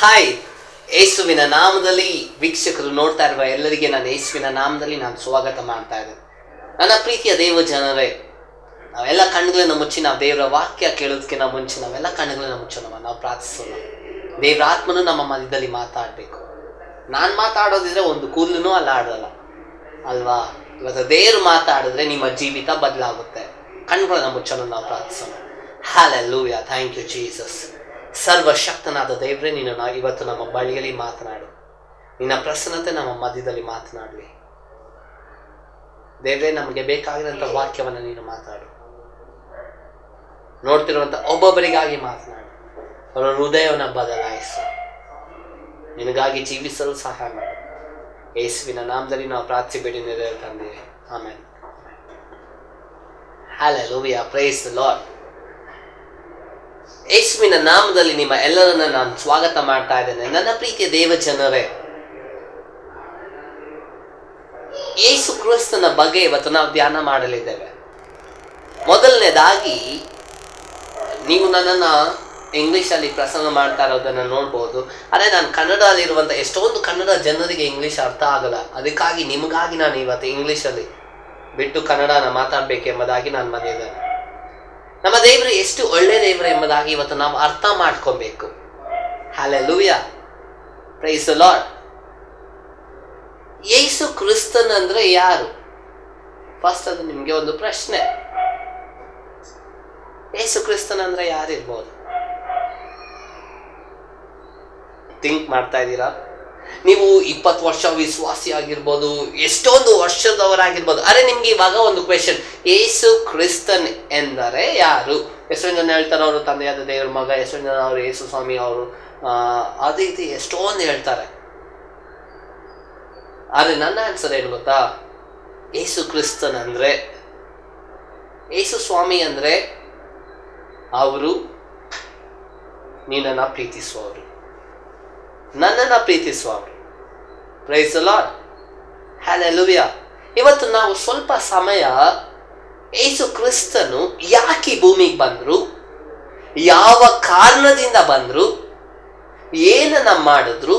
Hi, ಯೇಸುವಿನ ನಾಮದಲ್ಲಿ ವೀಕ್ಷಕರು ನೋಡ್ತಾ ಇರುವ ಎಲ್ಲರಿಗೆ ನಾನು ಯೇಸುವಿನ ನಾಮದಲ್ಲಿ ನಾನು ಸ್ವಾಗತ ಮಾಡ್ತಾ ಇದ್ದೇನೆ. ನನ್ನ ಪ್ರೀತಿಯ ದೇವ ಜನರೇ, ನಾವೆಲ್ಲ ಕಣ್ಣುಗಳನ್ನ ಮುಚ್ಚಿ ನಾವು ದೇವರ ವಾಕ್ಯ ಕೇಳೋದಕ್ಕಿಂತ ಮುಂಚೆ ನಾವೆಲ್ಲ ಕಣ್ಣುಗಳನ್ನ ಮುಚ್ಚೋಣ, ನಾವು ಪ್ರಾರ್ಥಿಸೋಣ. ದೇವರ ಆತ್ಮನು ನಮ್ಮ ಮಧ್ಯದಲ್ಲಿ ಮಾತಾಡಬೇಕು. ನಾನು ಮಾತಾಡೋದಿದ್ರೆ ಒಂದು ಕೂದಲು ಅಲ್ಲಾಡಲ್ಲ ಅಲ್ವಾ? ಇವತ್ತು ದೇವರು ಮಾತಾಡಿದ್ರೆ ನಿಮ್ಮ ಜೀವಿತ ಬದಲಾಗುತ್ತೆ. ಕಣ್ಣುಗಳನ್ನ ಮುಚ್ಚೋಣ, ನಾವು ಪ್ರಾರ್ಥಿಸೋಣ. Hallelujah, thank you Jesus. ಸರ್ವಶಕ್ತನಾದ ದೇವರೇ, ನೀನು ಇವತ್ತು ನಮ್ಮ ಬಳಿಯಲ್ಲಿ ಮಾತನಾಡು. ನಿನ್ನ ಪ್ರಸನ್ನತೆ ನಮ್ಮ ಮಧ್ಯದಲ್ಲಿ ಮಾತನಾಡಲಿ ದೇವರೇ. ನಮಗೆ ಬೇಕಾಗಿರುವಂಥ ವಾಕ್ಯವನ್ನು ನೀನು ಮಾತಾಡು. ನೋಡ್ತಿರುವಂಥ ಒಬ್ಬೊಬ್ಬರಿಗಾಗಿ ಮಾತನಾಡು. ಅವರ ಹೃದಯವನ್ನು ಬದಲಾಯಿಸು. ನಿನಗಾಗಿ ಜೀವಿಸಲು ಸಹಾಯ ಮಾಡು. ಯೇಸುವಿನ ನಾಮದಲ್ಲಿ ನಾವು ಪ್ರಾರ್ಥಿಸಬೇಡಿ ತಂದೆಯೇ, amen. Hallelujah, praise the Lord. ಯೇಸುವಿನ ನಾಮದಲ್ಲಿ ನಿಮ್ಮ ಎಲ್ಲರನ್ನ ನಾನು ಸ್ವಾಗತ ಮಾಡ್ತಾ ಇದ್ದೇನೆ. ನನ್ನ ಪ್ರೀತಿಯ ದೇವ ಜನರೇ, ಯೇಸು ಕ್ರಿಸ್ತನ ಬಗ್ಗೆ ಇವತ್ತು ನಾವು ಧ್ಯಾನ ಮಾಡಲಿದ್ದೇವೆ. ಮೊದಲನೇದಾಗಿ, ನೀವು ನನ್ನನ್ನು ಇಂಗ್ಲೀಷಲ್ಲಿ ಪ್ರಸಂಗ ಮಾಡ್ತಾ ಇರೋದನ್ನು ನೋಡ್ಬೋದು. ಆದರೆ ನಾನು ಕನ್ನಡದಲ್ಲಿರುವಂಥ ಎಷ್ಟೊಂದು ಕನ್ನಡ ಜನರಿಗೆ ಇಂಗ್ಲೀಷ್ ಅರ್ಥ ಆಗಲ್ಲ. ಅದಕ್ಕಾಗಿ ನಿಮಗಾಗಿ ನಾನು ಇವತ್ತು ಇಂಗ್ಲೀಷಲ್ಲಿ ಬಿಟ್ಟು ಕನ್ನಡನ ಮಾತಾಡಬೇಕೆಂಬುದಾಗಿ ನಾನು ಬಂದಿದ್ದೇನೆ. ನಮ್ಮ ದೇವರು ಎಷ್ಟು ಒಳ್ಳೆ ದೇವರು ಎಂಬುದಾಗಿ ಇವತ್ತು ನಾವು ಅರ್ಥ ಮಾಡ್ಕೊಬೇಕು. Hallelujah, praise the Lord. ಯೇಸು ಕ್ರಿಸ್ತನ್ ಅಂದ್ರೆ ಯಾರು? ಫಸ್ಟ್ ಅದು ನಿಮಗೆ ಒಂದು ಪ್ರಶ್ನೆ. ಯೇಸು ಕ್ರಿಸ್ತನ್ ಅಂದ್ರೆ ಯಾರಿರ್ಬೋದು? ಥಿಂಕ್ ಮಾಡ್ತಾ ಇದ್ದೀರಾ? ನೀವು 20 ವರ್ಷ ವಿಶ್ವಾಸಿ ಆಗಿರ್ಬೋದು, ಎಷ್ಟೊಂದು ವರ್ಷದವರಾಗಿರ್ಬೋದು. ಅರೆ, ನಿಮ್ಗೆ ಇವಾಗ ಒಂದು ಕ್ವೆಶನ್, ಯೇಸು ಕ್ರಿಸ್ತನ್ ಎಂದರೆ ಯಾರು? ಎಷ್ಟೊಂದು ಜನ ಹೇಳ್ತಾರೆ ಅವರು ತಂದೆಯಾದ ದೇವರ ಮಗ, ಎಷ್ಟೊಂದು ಜನ ಅವರು ಯೇಸು ಸ್ವಾಮಿ ಅವರು ಅದೇ ರೀತಿ ಎಷ್ಟೊಂದು ಹೇಳ್ತಾರೆ. ಆದರೆ ನನ್ನ ಆನ್ಸರ್ ಏನು ಗೊತ್ತಾ? ಯೇಸು ಕ್ರಿಸ್ತನ್ ಅಂದ್ರೆ, ಯೇಸು ಸ್ವಾಮಿ ಅಂದ್ರೆ ಅವರು ನಿನ್ನನ್ನು ಪ್ರೀತಿಸುವವರು, ನನ್ನನ್ನು ಪ್ರೀತಿಸುವವರು. Praise the Lord, hallelujah. ಇವತ್ತು ನಾವು ಸ್ವಲ್ಪ ಸಮಯ ಯೇಸು ಕ್ರಿಸ್ತನು ಯಾಕೆ ಭೂಮಿಗೆ ಬಂದರು, ಯಾವ ಕಾರಣದಿಂದ ಬಂದರು, ಏನನ್ನ ಮಾಡಿದ್ರು,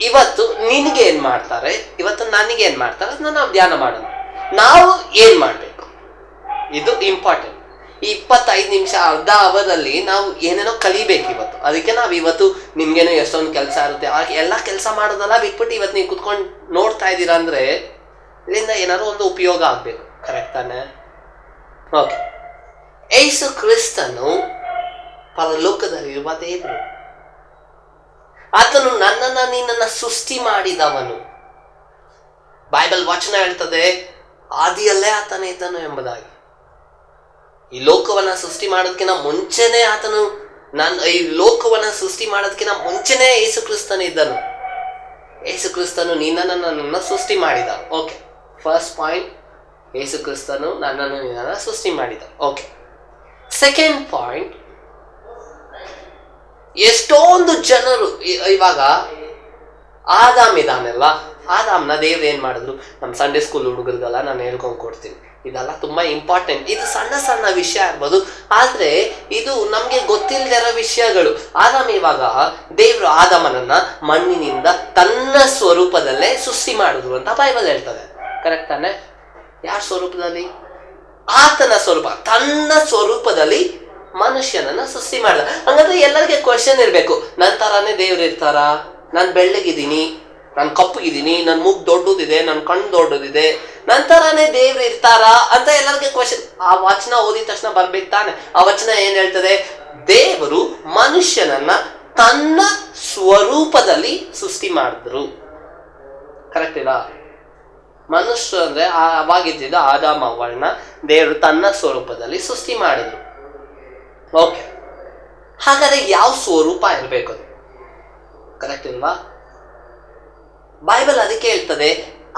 ಇವತ್ತು ನಿನಗೆ ಏನ್ ಮಾಡ್ತಾರೆ, ಇವತ್ತು ನನಗೆ ಏನ್ ಮಾಡ್ತಾರೆ ಅದನ್ನ ನಾವು ಧ್ಯಾನ ಮಾಡೋಣ. ನಾವು ಏನ್ ಮಾಡಬೇಕು, ಇದು ಇಂಪಾರ್ಟೆಂಟ್. ಈ 25 ನಿಮಿಷ, ಅರ್ಧ ಅವರಲ್ಲಿ ನಾವು ಏನೇನೋ ಕಲಿಬೇಕು ಇವತ್ತು. ಅದಕ್ಕೆ ನಾವು ಇವತ್ತು ನಿಮ್ಗೇನೋ ಎಷ್ಟೊಂದು ಕೆಲಸ ಇರುತ್ತೆ, ಎಲ್ಲ ಕೆಲಸ ಮಾಡೋದಲ್ಲ ಬಿಟ್ಬಿಟ್ಟು ಇವತ್ತು ನೀವು ಕುತ್ಕೊಂಡು ನೋಡ್ತಾ ಇದ್ದೀರಾ ಅಂದ್ರೆ ಇದರಿಂದ ಏನಾದ್ರು ಒಂದು ಉಪಯೋಗ ಆಗ್ಬೇಕು. ಕರೆಕ್ಟ್ ತಾನೆ? ಓಕೆ. ಯೇಸು ಕ್ರಿಸ್ತನು ಪರಲೋಕದಲ್ಲಿರುವ ದೇವರು. ಆತನು ನನ್ನನ್ನ ನಿನ್ನನ್ನ ಸೃಷ್ಟಿ ಮಾಡಿದವನು. ಬೈಬಲ್ ವಚನ ಹೇಳ್ತದೆ, ಆದಿಯಲ್ಲೇ ಆತನೇ ಇದ್ದನು ಎಂಬುದಾಗಿ. ಈ ಲೋಕವನ್ನ ಸೃಷ್ಟಿ ಮಾಡೋದಕ್ಕಿಂತ ಮುಂಚೆನೆ ಆತನು, ಈ ಲೋಕವನ್ನ ಸೃಷ್ಟಿ ಮಾಡೋದಕ್ಕಿಂತ ಮುಂಚೆನೆ ಯೇಸು ಕ್ರಿಸ್ತನು ಇದ್ದನು. ಯೇಸು ಕ್ರಿಸ್ತನು ನನ್ನನ್ನು ಸೃಷ್ಟಿ ಮಾಡಿದ. ಓಕೆ, ಫಸ್ಟ್ ಪಾಯಿಂಟ್, ಯೇಸು ಕ್ರಿಸ್ತನು ನಿನ್ನನ್ನು ಸೃಷ್ಟಿ ಮಾಡಿದ. ಓಕೆ. ಸೆಕೆಂಡ್ ಪಾಯಿಂಟ್, ಎಷ್ಟೊಂದು ಜನರು ಇವಾಗ ಆದಾಮ್ ಇದಾನೆಲ್ಲ, ಆದಾಮ್ನ ದೇವ್ರು ಏನ್ ಮಾಡಿದ್ರು? ನಮ್ಮ ಸಂಡೇ ಸ್ಕೂಲ್ ಹುಡುಗರಿಗೆಲ್ಲ ನಾನು ಹೇಳ್ಕೊಂಡು ಕೊಡ್ತೀನಿ. ಇದೆಲ್ಲ ತುಂಬಾ ಇಂಪಾರ್ಟೆಂಟ್. ಇದು ಸಣ್ಣ ಸಣ್ಣ ವಿಷಯ ಇರ್ಬೋದು, ಆದ್ರೆ ಇದು ನಮ್ಗೆ ಗೊತ್ತಿಲ್ಲದಿರೋ ವಿಷಯಗಳು. ಆದಾಮ್, ಇವಾಗ ದೇವ್ರು ಆದಾಮನನ್ನ ಮಣ್ಣಿನಿಂದ ತನ್ನ ಸ್ವರೂಪದಲ್ಲೇ ಸೃಷ್ಟಿ ಮಾಡಿದ್ರು ಅಂತ ಬೈಬಲ್ ಹೇಳ್ತದೆ. ಕರೆಕ್ಟ್ ತಾನೆ? ಯಾರ ಸ್ವರೂಪದಲ್ಲಿ? ಆತನ ಸ್ವರೂಪ, ತನ್ನ ಸ್ವರೂಪದಲ್ಲಿ ಮನುಷ್ಯನನ್ನ ಸೃಷ್ಟಿ ಮಾಡಿದ. ಹಂಗಂದ್ರೆ ಎಲ್ಲರಿಗೆ ಕ್ವಶನ್ ಇರ್ಬೇಕು, ನನ್ನ ತರಾನೇ ದೇವ್ರು ಇರ್ತಾರ? ನಾನು ಬೆಳ್ಳಗಿದ್ದೀನಿ, ನಾನು ಕಪ್ಪಗಿದ್ದೀನಿ, ನನ್ನ ಮೂಗು ದೊಡ್ಡದಿದೆ, ನನ್ನ ಕಣ್ಣು ದೊಡ್ಡದಿದೆ, ನನ್ನ ತರಾನೇ ದೇವ್ರು ಇರ್ತಾರ ಅಂತ ಎಲ್ಲರಿಗೆ ಕ್ವಶನ್. ಆ ವಚನ ಓದಿದ ತಕ್ಷಣ ಬರ್ಬೇಕು ತಾನೆ? ಆ ವಚನ ಏನ್ ಹೇಳ್ತದೆ? ದೇವರು ಮನುಷ್ಯನನ್ನ ತನ್ನ ಸ್ವರೂಪದಲ್ಲಿ ಸೃಷ್ಟಿ ಮಾಡಿದ್ರು. ಕರೆಕ್ಟ್ ಇಲ್ಲ? ಮನುಷ್ಯ ಅಂದ್ರೆ ಅವಾಗಿದ್ದ ಆದಾಮ ಅವ್ವನ್ನ ದೇವರು ತನ್ನ ಸ್ವರೂಪದಲ್ಲಿ ಸೃಷ್ಟಿ ಮಾಡಿದ್ರು. ಓಕೆ, ಹಾಗಾದ್ರೆ ಯಾವ ಸ್ವರೂಪ ಇರಬೇಕು? ಅದು ಕರೆಕ್ಟ್ ಇಲ್ವಾ? ಬೈಬಲ್ ಅದಕ್ಕೆ ಹೇಳ್ತದೆ,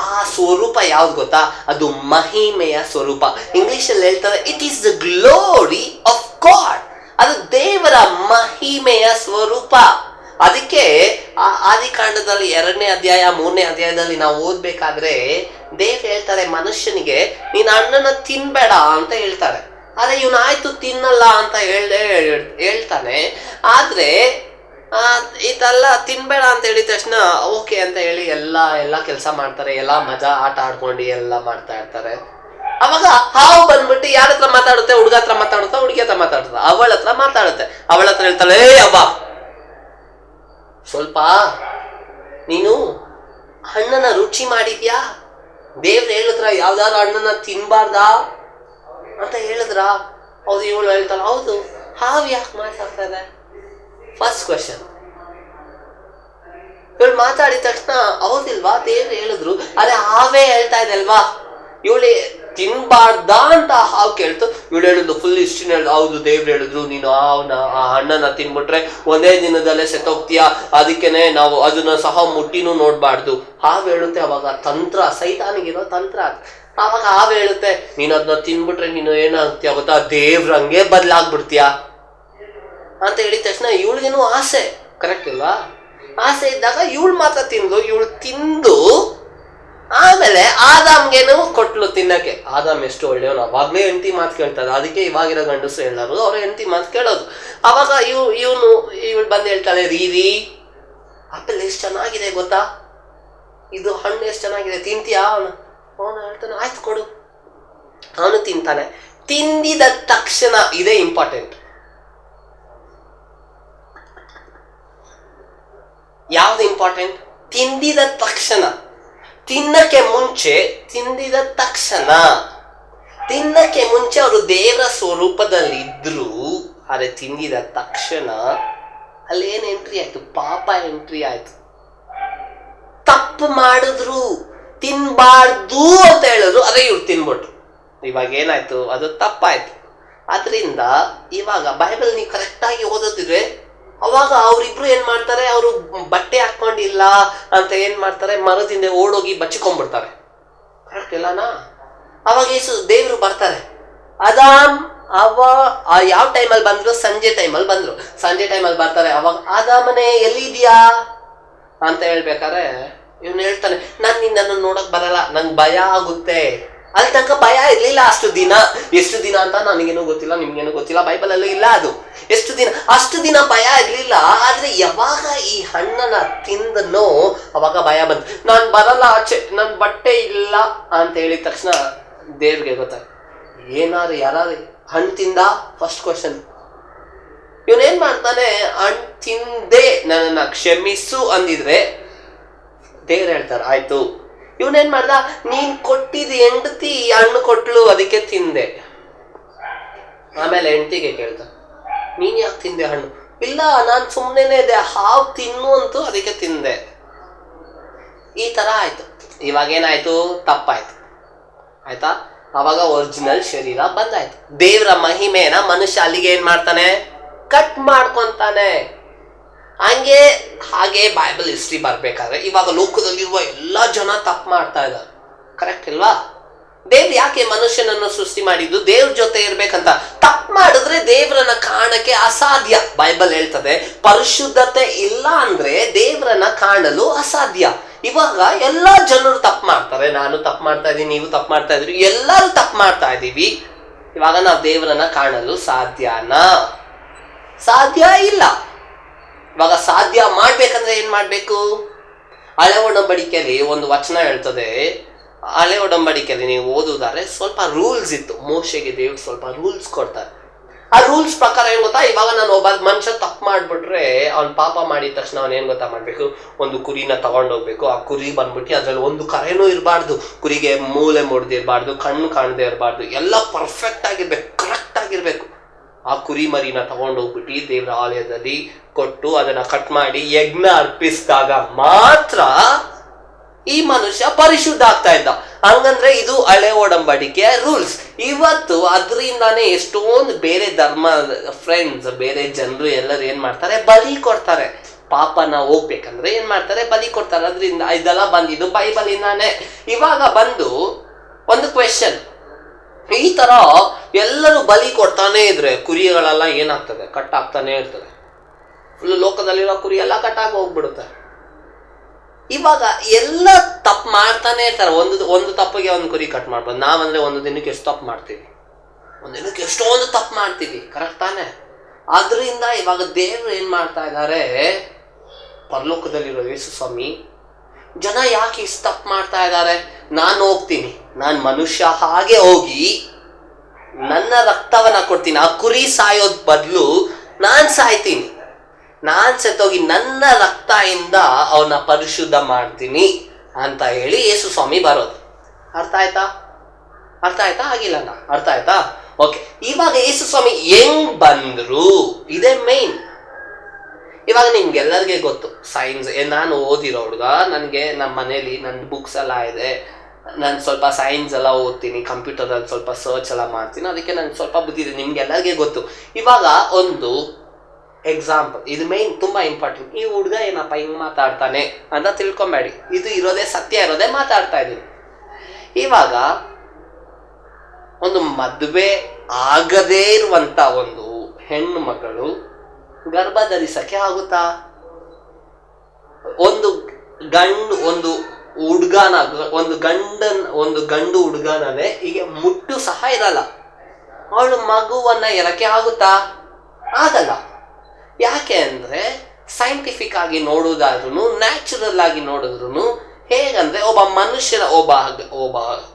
ಆ ಸ್ವರೂಪ ಯಾವ್ದು ಗೊತ್ತಾ? ಅದು ಮಹಿಮೆಯ ಸ್ವರೂಪ. ಇಂಗ್ಲಿಷ್ ಅಲ್ಲಿ ಹೇಳ್ತಾರೆ, it is the glory of god. ಅದು ದೇವರ ಮಹಿಮೆಯ ಸ್ವರೂಪ. ಅದಕ್ಕೆ ಆದಿಕಾಂಡದಲ್ಲಿ 2ನೇ ಅಧ್ಯಾಯ 3ನೇ ಅಧ್ಯಾಯದಲ್ಲಿ ನಾವು ಓದ್ಬೇಕಾದ್ರೆ ದೇವ್ರು ಹೇಳ್ತಾರೆ ಮನುಷ್ಯನಿಗೆ, ನೀನು ಹಣ್ಣನ್ನ ತಿನ್ಬೇಡ ಅಂತ ಹೇಳ್ತಾರೆ. ಅರೆ ಇವನು ಆಯ್ತು ತಿನ್ನಲ್ಲ ಅಂತ ಹೇಳ್ತಾನೆ. ಆದ್ರೆ ಇದೆಲ್ಲ ತಿನ್ಬೇಡ ಅಂತ ಹೇಳಿದ ತಕ್ಷಣ ಓಕೆ ಅಂತ ಹೇಳಿ ಎಲ್ಲ ಕೆಲಸ ಮಾಡ್ತಾರೆ, ಎಲ್ಲ ಮಜಾ ಆಟ ಆಡ್ಕೊಂಡು ಎಲ್ಲ ಮಾಡ್ತಾ ಇರ್ತಾರೆ. ಅವಾಗ ಹಾವು ಬಂದ್ಬಿಟ್ಟು ಯಾರ ಹತ್ರ ಮಾತಾಡುತ್ತೆ? ಹುಡುಗ ಹತ್ರ ಮಾತಾಡುತ್ತಾ, ಹುಡುಗಿ ಹತ್ರ ಮಾತಾಡುತ್ತಾ? ಅವಳ ಹತ್ರ ಮಾತಾಡುತ್ತೆ. ಅವಳ ಹತ್ರ ಹೇಳ್ತಾಳೆ, ಅವ್ವ ಸ್ವಲ್ಪ ನೀನು ಹಣ್ಣನ್ನ ರುಚಿ ಮಾಡಿದ್ಯಾ? ದೇವ್ರು ಹೇಳಿದ್ರ ಯಾವ್ದಾದ್ರು ಹಣ್ಣನ್ನ ತಿನ್ಬಾರ್ದಾ ಅಂತ ಹೇಳಿದ್ರ? ಹೌದು. ಇವಳು ಹೇಳ್ತಾಳೆ, ಹೌದು. ಹಾವು ಯಾಕೆ ಮಾತಾಡ್ತಾ ಇದೆ? First question. ಇವಳು ಮಾತಾಡಿದ ತಕ್ಷಣ ಹೌದಿಲ್ವಾ ದೇವ್ರು ಹೇಳಿದ್ರು, ಅರೆ ಹಾವೇ ಹೇಳ್ತಾ ಇದೆ ಅಲ್ವಾ, ಇವಳು ತಿನ್ಬಾರ್ದ ಅಂತ ಹಾವು ಕೇಳ್ತು. ಇವಳು ಹೇಳಿದ್ಲು ಫುಲ್ ಹಿಸ್ಟ್ರಿನ ಹೇಳಿದ್ರು, ಹೌದು ದೇವ್ರು ಹೇಳಿದ್ರು ನೀನು ಆ ಹಣ್ಣನ್ನ ತಿನ್ಬಿಟ್ರೆ ಒಂದೇ ದಿನದಲ್ಲೇ ಸೆತ್ತೋಗ್ತೀಯ, ಅದಕ್ಕೇನೆ ನಾವು ಅದನ್ನ ಸಹ ಮುಟ್ಟಿನೂ ನೋಡ್ಬಾರ್ದು. ಹಾವು ಹೇಳುತ್ತೆ. ಅವಾಗ ತಂತ್ರ, ಸೈತಾನಿಗಿರೋ ತಂತ್ರ. ಆವಾಗ ಹಾವು ಹೇಳುತ್ತೆ, ನೀನು ಅದನ್ನ ತಿನ್ಬಿಟ್ರೆ ನೀನು ಏನಾಗ್ತೀಯ ಗೊತ್ತಾ, ದೇವ್ರಂಗೆ ಬದಲಾಗ್ಬಿಡ್ತೀಯ ಅಂತ ಹೇಳಿದ ತಕ್ಷಣ ಇವಳಿಗೇನು ಆಸೆ, ಕರೆಕ್ಟ್ ಇಲ್ವಾ? ಆಸೆ ಇದ್ದಾಗ ಇವಳು ಮಾತ್ರ ತಿಂದು, ಇವಳು ತಿಂದು ಆಮೇಲೆ ಆದಾಮ್ಗೇನು ಕೊಟ್ಲು ತಿನ್ನಕ್ಕೆ. ಆದಾಮ್ ಎಷ್ಟು ಒಳ್ಳೆಯವನು, ಅವಾಗ್ಲೇ ಹೆಂಡತಿ ಮಾತು ಕೇಳ್ತಾರೆ. ಅದಕ್ಕೆ ಇವಾಗಿರೋ ಗಂಡಸರು ಹೇಳೋರು ಅವ್ರ ಹೆಂಡತಿ ಮಾತು ಕೇಳೋದು. ಅವಾಗ ಇವಳು ಬಂದು ಹೇಳ್ತಾಳೆ, ರೀ ಆಪಲ್ ಎಷ್ಟು ಚೆನ್ನಾಗಿದೆ ಗೊತ್ತಾ, ಇದು ಹಣ್ಣು ಎಷ್ಟು ಚೆನ್ನಾಗಿದೆ, ತಿಂತೀಯಾ? ಅವನು ಹೇಳ್ತಾನೆ, ಆಯ್ತು ಕೊಡು. ಅವನು ತಿಂತಾನೆ. ತಿಂದಿದ ತಕ್ಷಣ, ಇದೇ ಇಂಪಾರ್ಟೆಂಟ್, ಯಾವ್ದು ಇಂಪಾರ್ಟೆಂಟ್? ತಿಂದಿದ ತಕ್ಷಣ. ತಿನ್ನಕ್ಕೆ ಮುಂಚೆ, ತಿಂದಿದ ತಕ್ಷಣ. ತಿನ್ನಕ್ಕೆ ಮುಂಚೆ ಅವರು ದೇವರ ಸ್ವರೂಪದಲ್ಲಿ ಇದ್ರು, ಆದರೆ ತಿಂದಿದ ತಕ್ಷಣ ಅಲ್ಲೇನು ಎಂಟ್ರಿ ಆಯ್ತು? ಪಾಪ ಎಂಟ್ರಿ ಆಯ್ತು. ತಪ್ಪು ಮಾಡಿದ್ರು, ತಿನ್ಬಾರ್ದು ಅಂತ ಹೇಳಿದ್ರು, ಅದೇ ಇವ್ರು ತಿನ್ಬಿಟ್ರು. ಇವಾಗ ಏನಾಯ್ತು? ಅದು ತಪ್ಪಾಯ್ತು. ಅದರಿಂದ ಇವಾಗ ಬೈಬಲ್ ನೀವು ಕರೆಕ್ಟಾಗಿ ಓದೋದಿದ್ರೆ ಅವಾಗ ಅವರಿಬ್ರು ಏನ್ ಮಾಡ್ತಾರೆ, ಅವರು ಬಟ್ಟೆ ಹಾಕೊಂಡಿಲ್ಲ ಅಂತ ಏನ್ ಮಾಡ್ತಾರೆ, ಮರದಿಂದ ಓಡೋಗಿ ಬಚ್ಚಿಕೊಂಡ್ಬಿಡ್ತಾರೆ. ಕರೆಕ್ಟ್ ಇಲ್ಲನಾ? ಅವಾಗ ದೇವ್ರು ಬರ್ತಾರೆ. ಆದಾಮ್ ಯಾವ ಟೈಮಲ್ಲಿ ಬಂದ್ರು? ಸಂಜೆ ಟೈಮಲ್ಲಿ ಬಂದ್ರು. ಸಂಜೆ ಟೈಮಲ್ಲಿ ಬರ್ತಾರೆ. ಅವಾಗ ಆದಾಮನೇ ಎಲ್ಲಿದ್ಯಾ ಅಂತ ಹೇಳ್ಬೇಕಾದ್ರೆ ಇವನು ಹೇಳ್ತಾನೆ, ನಾನು ನಿನ್ನನ್ನು ನೋಡಕ್ ಬರಲ್ಲ, ನಂಗೆ ಭಯ ಆಗುತ್ತೆ. ಅಲ್ಲಿ ತನಕ ಭಯ ಇರ್ಲಿಲ್ಲ ಅಷ್ಟು ದಿನ. ಎಷ್ಟು ದಿನ ಅಂತ ನನಗೇನು ಗೊತ್ತಿಲ್ಲ, ನಿಮ್ಗೇನು ಗೊತ್ತಿಲ್ಲ, ಬೈಬಲಲ್ಲೂ ಇಲ್ಲ ಅದು ಎಷ್ಟು ದಿನ. ಅಷ್ಟು ದಿನ ಭಯ ಇರ್ಲಿಲ್ಲ. ಆದ್ರೆ ಯಾವಾಗ ಈ ಹಣ್ಣನ್ನ ತಿಂದನೋ ಅವಾಗ ಭಯ ಬಂತು. ನಾನು ಬರಲ್ಲ ಆಚೆ, ನನ್ ಬಟ್ಟೆ ಇಲ್ಲ ಅಂತ ಹೇಳಿದ ತಕ್ಷಣ ದೇವ್ರಿಗೆ ಗೊತ್ತಾಯ್ತು, ಯಾರು ಹಣ್ಣು ತಿಂದ? First question. ಇವನೇನ್ ಮಾಡ್ತಾನೆ, ಹಣ್ಣು ತಿಂದೆ ನನ್ನನ್ನ ಕ್ಷಮಿಸು ಅಂದಿದ್ರೆ ದೇವ್ರು ಹೇಳ್ತಾರೆ ಆಯ್ತು. ಇವನೇನ್ ಮಾಡ್ದ, ನೀನ್ ಕೊಟ್ಟಿದ್ ಹೆಂಡತಿ ಹಣ್ಣು ಕೊಟ್ಲು, ಅದಕ್ಕೆ ತಿಂದೆ. ಆಮೇಲೆ ಹೆಂಡತಿಗೆ ಕೇಳ್ದ, ನೀನ್ ಯಾಕೆ ತಿಂದೆ ಹಣ್ಣು? ಇಲ್ಲ, ನಾನ್ ಸುಮ್ಮನೆ ಇದೆ, ಹಾವು ತಿನ್ನು ಅಂತೂ ಅದಕ್ಕೆ ತಿಂದೆ. ಈ ತರ ಆಯ್ತು. ಇವಾಗ ಏನಾಯ್ತು? ತಪ್ಪಾಯ್ತು. ಆಯ್ತಾ? ಅವಾಗ ಒರಿಜಿನಲ್ ಶರೀರ ಬಂದಾಯ್ತು. ದೇವ್ರ ಮಹಿಮೆನ ಮನುಷ್ಯ ಅಲ್ಲಿಗೆ ಏನ್ ಮಾಡ್ತಾನೆ? ಕಟ್ ಮಾಡ್ಕೊಂತಾನೆ. ಹಾಗೆ ಬೈಬಲ್ ಹಿಸ್ಟ್ರಿ ಬರ್ಬೇಕಾದ್ರೆ ಇವಾಗ ಲೋಕದಲ್ಲಿರುವ ಎಲ್ಲ ಜನ ತಪ್ಪು ಮಾಡ್ತಾ ಇದ್ದಾರೆ. ಕರೆಕ್ಟ್ ಇಲ್ವಾ? ದೇವ್ರು ಯಾಕೆ ಮನುಷ್ಯನನ್ನು ಸೃಷ್ಟಿ ಮಾಡಿದ್ದು? ದೇವ್ರ ಜೊತೆ ಇರ್ಬೇಕಂತ. ತಪ್ಪು ಮಾಡಿದ್ರೆ ದೇವ್ರನ್ನ ಕಾಣಕ್ಕೆ ಅಸಾಧ್ಯ. ಬೈಬಲ್ ಹೇಳ್ತದೆ, ಪರಿಶುದ್ಧತೆ ಇಲ್ಲ ಅಂದ್ರೆ ದೇವ್ರನ್ನ ಕಾಣಲು ಅಸಾಧ್ಯ. ಇವಾಗ ಎಲ್ಲಾ ಜನರು ತಪ್ಪು ಮಾಡ್ತಾರೆ. ನಾನು ತಪ್ಪು ಮಾಡ್ತಾ ಇದ್ದೀನಿ, ನೀವು ತಪ್ಪು ಮಾಡ್ತಾ ಇದ್ರಿ, ಎಲ್ಲರೂ ತಪ್ಪು ಮಾಡ್ತಾ ಇದೀವಿ. ಇವಾಗ ನಾವು ದೇವ್ರನ್ನ ಕಾಣಲು ಸಾಧ್ಯನಾ? ಸಾಧ್ಯ ಇಲ್ಲ. ಇವಾಗ ಸಾಧ್ಯ ಮಾಡ್ಬೇಕಂದ್ರೆ ಏನ್ ಮಾಡ್ಬೇಕು? ಹಳೆ ಒಡಂಬಡಿಕೆಯಲ್ಲಿ ಒಂದು ವಚನ ಹೇಳ್ತದೆ. ಹಳೆ ಒಡಂಬಡಿಕೆಯಲ್ಲಿ ನೀವು ಓದುವುದಾದ್ರೆ ಸ್ವಲ್ಪ ರೂಲ್ಸ್ ಇತ್ತು. ಮೋಶೆಗೆ ದೇವ್ರು ಸ್ವಲ್ಪ ರೂಲ್ಸ್ ಕೊಡ್ತಾರೆ. ಆ ರೂಲ್ಸ್ ಪ್ರಕಾರ ಏನ್ ಗೊತ್ತಾ, ಇವಾಗ ನಾನು ಒಬ್ಬ ಮನುಷ್ಯ ತಪ್ಪು ಮಾಡ್ಬಿಟ್ರೆ ಅವ್ನು ಪಾಪ ಮಾಡಿದ ತಕ್ಷಣ ಅವ್ನು ಏನ್ ಗೊತ್ತಾ ಮಾಡ್ಬೇಕು, ಒಂದು ಕುರಿನ ತಗೊಂಡೋಗ್ಬೇಕು. ಆ ಕುರಿ ಬಂದ್ಬಿಟ್ಟು ಅದ್ರಲ್ಲಿ ಒಂದು ಕರೆನೂ ಇರಬಾರ್ದು, ಕುರಿಗೆ ಮೂಲೆ ಮುಡ್ದಿರ್ಬಾರ್ದು, ಕಣ್ಣು ಕಾಣದೇ ಇರಬಾರ್ದು, ಎಲ್ಲ ಪರ್ಫೆಕ್ಟ್ ಆಗಿರ್ಬೇಕು, ಕರೆಕ್ಟ್ ಆಗಿರ್ಬೇಕು. ಆ ಕುರಿ ಮರಿನ ತಗೊಂಡೋಗ್ಬಿಟ್ಟು ದೇವರ ಆಲಯದಲ್ಲಿ ಕೊಟ್ಟು ಅದನ್ನ ಕಟ್ ಮಾಡಿ ಯಜ್ಞ ಅರ್ಪಿಸಿದಾಗ ಮಾತ್ರ ಈ ಮನುಷ್ಯ ಪರಿಶುದ್ಧ ಆಗ್ತಾ ಇದ್ದ. ಹಂಗಂದ್ರೆ ಇದು ಹಳೆ ಒಡಂಬಡಿಕೆಯ ರೂಲ್ಸ್. ಇವತ್ತು ಅದರಿಂದಾನೇ ಎಷ್ಟೊಂದು ಬೇರೆ ಧರ್ಮ ಫ್ರೆಂಡ್ಸ್, ಬೇರೆ ಜನರು ಎಲ್ಲರೂ ಏನ್ ಮಾಡ್ತಾರೆ, ಬಲಿ ಕೊಡ್ತಾರೆ. ಪಾಪನ ಹೋಗ್ಬೇಕಂದ್ರೆ ಏನ್ ಮಾಡ್ತಾರೆ, ಬಲಿ ಕೊಡ್ತಾರೆ. ಅದರಿಂದ ಇದೆಲ್ಲ ಬಂದಿದ್ದು ಬೈಬಲ್ ಇಂದಾನೆ. ಇವಾಗ ಬಂದು ಒಂದು ಕ್ವೆಶನ್, ಈ ತರ ಎಲ್ಲರೂ ಬಲಿ ಕೊಡ್ತಾನೆ ಇದ್ರೆ ಕುರಿಗಳೆಲ್ಲ ಏನಾಗ್ತದೆ, ಕಟ್ ಆಗ್ತಾನೆ ಇರ್ತದೆ. ಫುಲ್ ಲೋಕದಲ್ಲಿರೋ ಕುರಿ ಎಲ್ಲ ಕಟ್ಟಾಗಿ ಹೋಗ್ಬಿಡುತ್ತೆ. ಇವಾಗ ಎಲ್ಲ ತಪ್ಪು ಮಾಡ್ತಾನೆ ಇರ್ತಾರೆ. ಒಂದು ತಪ್ಪಿಗೆ ಒಂದು ಕುರಿ ಕಟ್ ಮಾಡ್ಬೋದು. ನಾವಂದ್ರೆ ಒಂದು ದಿನಕ್ಕೆ ಎಷ್ಟು ತಪ್ಪು ಮಾಡ್ತೀವಿ? ಒಂದಿನಕ್ಕೆ ಎಷ್ಟೊಂದು ತಪ್ಪು ಮಾಡ್ತೀವಿ, ಕರೆಕ್ಟ್ ತಾನೆ? ಆದ್ರಿಂದ ಇವಾಗ ದೇವರು ಏನ್ ಮಾಡ್ತಾ ಇದ್ದಾರೆ, ಪರಲೋಕದಲ್ಲಿರೋ ಯೇಸು ಸ್ವಾಮಿ, ಜನ ಯಾಕೆ ಇಷ್ಟು ತಪ್ಪು ಮಾಡ್ತಾ ಇದ್ದಾರೆ, ನಾನು ಹೋಗ್ತೀನಿ, ನಾನು ಮನುಷ್ಯ ಹಾಗೆ ಹೋಗಿ ನನ್ನ ರಕ್ತವನ್ನ ಕೊಡ್ತೀನಿ, ಆ ಕುರಿ ಸಾಯೋದ್ ಬದಲು ನಾನು ಸಾಯ್ತೀನಿ, ನಾನು ಸತ್ತೋಗಿ ನನ್ನ ರಕ್ತದಿಂದ ಅವನ್ನ ಪರಿಶುದ್ಧ ಮಾಡ್ತೀನಿ ಅಂತ ಹೇಳಿ ಯೇಸು ಸ್ವಾಮಿ ಬರೋದು. ಅರ್ಥ ಆಯ್ತಾ? ಅರ್ಥ ಆಯ್ತಾ? ಆಗಿಲ್ಲಣ್ಣ, ಅರ್ಥ ಆಯ್ತಾ? ಓಕೆ, ಇವಾಗ ಯೇಸು ಸ್ವಾಮಿ ಹೆಂಗ್ ಬಂದ್ರು, ಇದೇ ಮೇನ್. ಇವಾಗ ನಿಮ್ಗೆಲ್ಲರಿಗೆ ಗೊತ್ತು ಸೈನ್ಸ್, ನಾನು ಓದಿರೋ ಹುಡುಗ, ನನಗೆ ನಮ್ಮ ಮನೇಲಿ ನನ್ನ ಬುಕ್ಸ್ ಎಲ್ಲ ಇದೆ, ನಾನು ಸ್ವಲ್ಪ ಸೈನ್ಸ್ ಎಲ್ಲ ಓದ್ತೀನಿ, ಕಂಪ್ಯೂಟರಲ್ಲಿ ಸ್ವಲ್ಪ ಸರ್ಚ್ ಎಲ್ಲ ಮಾಡ್ತೀನಿ, ಅದಕ್ಕೆ ನನಗೆ ಸ್ವಲ್ಪ ಬುದ್ಧಿ ಇದೆ, ನಿಮ್ಗೆಲ್ಲರಿಗೆ ಗೊತ್ತು. ಇವಾಗ ಒಂದು ಎಕ್ಸಾಂಪಲ್, ಇದು ಮೇನ್ ತುಂಬಾ ಇಂಪಾರ್ಟೆಂಟ್. ಈ ಹುಡುಗ ಏನಪ್ಪ ಹಿಂಗ್ ಮಾತಾಡ್ತಾನೆ ಅಂತ ತಿಳ್ಕೊಂಬೇಡಿ, ಇದು ಇರೋದೇ ಸತ್ಯ ಇರೋದೇ ಮಾತಾಡ್ತಾ ಇದ್ದೀನಿ. ಇವಾಗ ಒಂದು ಮದುವೆ ಆಗದೇ ಇರುವಂತ ಒಂದು ಹೆಣ್ಣು ಮಗಳು ಗರ್ಭ ಧರಿಸಕ್ಕೆ ಆಗುತ್ತಾ? ಒಂದು ಹುಡುಗನ, ಒಂದು ಗಂಡು ಹುಡುಗನೇ ಹೀಗೆ ಮುಟ್ಟು ಸಹ ಇರಲ್ಲ, ಅವಳು ಮಗುವನ್ನ ಎರಕ್ಕೆ ಆಗುತ್ತಾ? ಆಗಲ್ಲ. ಯಾಕೆ ಅಂದ್ರೆ ಸೈಂಟಿಫಿಕ್ ಆಗಿ ನೋಡುವುದಾದ್ರೂ, ನ್ಯಾಚುರಲ್ ಆಗಿ ನೋಡಿದ್ರು ಹೇಗಂದ್ರೆ, ಒಬ್ಬ ಮನುಷ್ಯನ ಒಬ್ಬ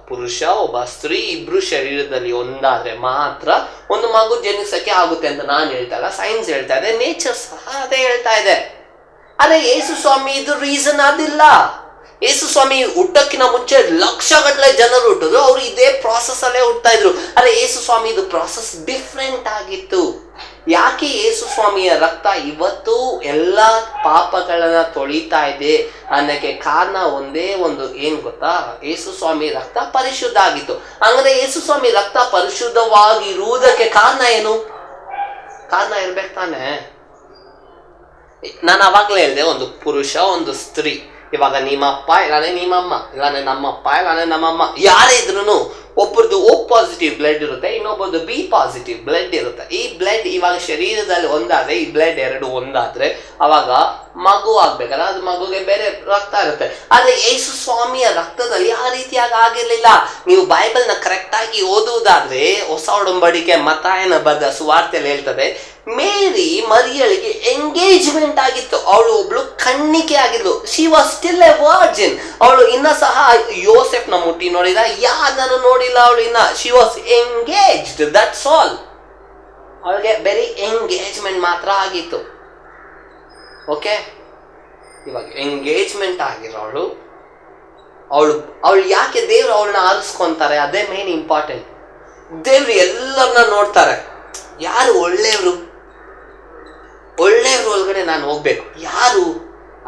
ಪುರುಷ ಒಬ್ಬ ಸ್ತ್ರೀ ಇಬ್ರು ಶರೀರದಲ್ಲಿ ಒಂದಾದ್ರೆ ಮಾತ್ರ ಒಂದು ಮಗು ಜನಿಸಕ್ಕೆ ಆಗುತ್ತೆ ಅಂತ ನಾನು ಹೇಳ್ತಾ ಇಲ್ಲ, ಸೈನ್ಸ್ ಹೇಳ್ತಾ ಇದೆ, ನೇಚರ್ ಸಹ ಅದೇ ಹೇಳ್ತಾ ಇದೆ. ಅದೇ ಯೇಸು ಸ್ವಾಮಿ ಇದು ರೀಸನ್ ಅದಿಲ್ಲ. ಯೇಸು ಸ್ವಾಮಿ ಹುಟ್ಟಕ್ಕಿಂತ ಮುಂಚೆ ಲಕ್ಷಗಟ್ಟಲೆ ಜನರು ಹುಟ್ಟಿದ್ರು, ಅವ್ರು ಇದೇ ಪ್ರಾಸೆಸ್ ಅಲ್ಲೇ ಹುಟ್ತಾ ಇದ್ರು. ಅದೇ ಯೇಸು ಸ್ವಾಮಿ ಇದು ಪ್ರಾಸೆಸ್ ಡಿಫ್ರೆಂಟ್ ಆಗಿತ್ತು. ಯಾಕೆ ಯೇಸು ಸ್ವಾಮಿಯ ರಕ್ತ ಇವತ್ತು ಎಲ್ಲ ಪಾಪಗಳನ್ನ ತೊಳಿತಾ ಇದೆ ಅನ್ನಕ್ಕೆ ಕಾರಣ ಒಂದೇ ಒಂದು, ಏನ್ ಗೊತ್ತಾ? ಯೇಸು ಸ್ವಾಮಿ ರಕ್ತ ಪರಿಶುದ್ಧ ಆಗಿತ್ತು. ಹಂಗಂದ್ರೆ ಯೇಸು ಸ್ವಾಮಿ ರಕ್ತ ಪರಿಶುದ್ಧವಾಗಿರುವುದಕ್ಕೆ ಕಾರಣ ಏನು? ಕಾರಣ ಇರ್ಬೇಕು ತಾನೆ. ನಾನು ಅವಾಗ್ಲೇ ಹೇಳಿದೆ, ಒಂದು ಪುರುಷ ಒಂದು ಸ್ತ್ರೀ, ಇವಾಗ ನಿಮ್ಮಪ್ಪ ಇಲ್ಲಾಂದ್ರೆ ನಿಮ್ಮಮ್ಮ, ಇಲ್ಲಾಂದ್ರೆ ನಮ್ಮಪ್ಪ ಇಲ್ಲಾಂದ್ರೆ ನಮ್ಮಮ್ಮ, ಯಾರೇ ಇದ್ರು ಒಬ್ಬರದು O ಪಾಸಿಟಿವ್ ಬ್ಲಡ್ ಇರುತ್ತೆ, ಇನ್ನೊಬ್ಬರದು B ಪಾಸಿಟಿವ್ ಬ್ಲಡ್ ಇರುತ್ತೆ. ಈ ಬ್ಲಡ್ ಇವಾಗ ಶರೀರದಲ್ಲಿ ಒಂದಾದ್ರೆ, ಈ ಬ್ಲಡ್ ಎರಡು ಒಂದಾದ್ರೆ ಅವಾಗ ಮಗು ಆಗ್ಬೇಕಲ್ಲ, ಅದು ಮಗುಗೆ ಬೇರೆ ರಕ್ತ ಇರುತ್ತೆ. ಆದ್ರೆ ಯೇಸು ಸ್ವಾಮಿಯ ರಕ್ತದಲ್ಲಿ ಆ ರೀತಿಯಾಗಿ ಆಗಿರ್ಲಿಲ್ಲ. ನೀವು ಬೈಬಲ್ನ ಕರೆಕ್ಟ್ ಆಗಿ ಓದುವುದಾದ್ರೆ, ಹೊಸ ಒಡಂಬಡಿಕೆ ಮತ್ತಾಯನ ಬರೆದ ಸುವಾರ್ತೆಯಲ್ಲಿ ಹೇಳ್ತದೆ, ಮರಿಯಳಿಗೆ ಎಂಗೇಜ್ಮೆಂಟ್ ಆಗಿತ್ತು, ಅವಳು ಒಬ್ಳು ಕಣ್ಣಿಕೆ ಆಗಿದ್ಲು, she was still a virgin. ಅವಳು ಇನ್ನ ಸಹ ಯೋಸೆಫ್ನ ಮುಟ್ಟಿ ನೋಡಿದ, ಯಾರನ್ನು ನೋಡಿಲ್ಲ ಅವಳು ಇನ್ನ. She was engaged, that's all. ಅವಳಿಗೆ ಬರೀ ಎಂಗೇಜ್ಮೆಂಟ್ ಮಾತ್ರ ಆಗಿತ್ತು. ಓಕೆ, ಇವಾಗ ಎಂಗೇಜ್ಮೆಂಟ್ ಆಗಿರೋಳು ಅವಳು ಯಾಕೆ ದೇವ್ರು ಅವಳನ್ನ ಆರಿಸ್ಕೊಂತಾರೆ? ಅದೇ ಮೇನ್ ಇಂಪಾರ್ಟೆಂಟ್. ದೇವ್ರು ಎಲ್ಲರನ್ನ ನೋಡ್ತಾರೆ, ಯಾರು ಒಳ್ಳೆಯವರು ಒಳಗಡೆ ನಾನು ಹೋಗ್ಬೇಕು, ಯಾರು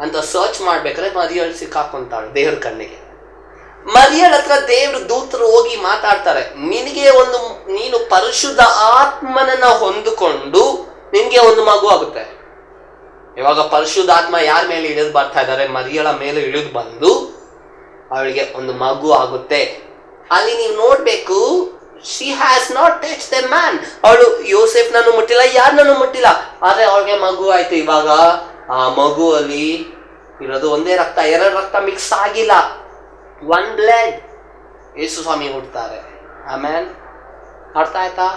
ಅಂತ ಸರ್ಚ್ ಮಾಡ್ಬೇಕಾದ್ರೆ ಮರಿಯಳು ಸಿಕ್ಕಾಕೊಂತಾಳೆ ದೇವ್ರ ಕಣ್ಣಿಗೆ. ಮರಿಯಳ ಹತ್ರ ದೇವ್ರ ದೂತರು ಹೋಗಿ ಮಾತಾಡ್ತಾರೆ, ನೀನು ಪರಿಶುದ್ಧ ಆತ್ಮನನ್ನ ಹೊಂದಿಕೊಂಡು ನಿನ್ಗೆ ಒಂದು ಮಗು ಆಗುತ್ತೆ. ಇವಾಗ ಪರಿಶುದ್ಧ ಆತ್ಮ ಯಾರ ಮೇಲೆ ಇಳಿದು ಬರ್ತಾ ಇದ್ದಾರೆ? ಮರಿಯಳ ಮೇಲೆ ಇಳಿದು ಬಂದು ಅವಳಿಗೆ ಒಂದು ಮಗು ಆಗುತ್ತೆ. ಅಲ್ಲಿ ನೀವು ನೋಡ್ಬೇಕು, she has not touched the man. ಅವಳು ಯೋಸೆಫ್ನನ್ನು ಮುಟ್ಟಿಲ್ಲ, ಯಾರನ್ನೂ ಮುಟ್ಟಿಲ್ಲ, ಆದ್ರೆ ಅವಳಿಗೆ ಮಗು ಆಯ್ತು. ಇವಾಗ ಆ ಮಗುವಲ್ಲಿ ಇರೋದು ಒಂದೇ ರಕ್ತ, ಎರಡು ರಕ್ತ ಮಿಕ್ಸ್ ಆಗಿಲ್ಲ, ಒನ್ ಬ್ಲಡ್. ಯೇಸು ಸ್ವಾಮಿ ಹುಡ್ತಾರೆ. ಆಮೇಲೆ ಅರ್ಥ ಆಯ್ತಾ?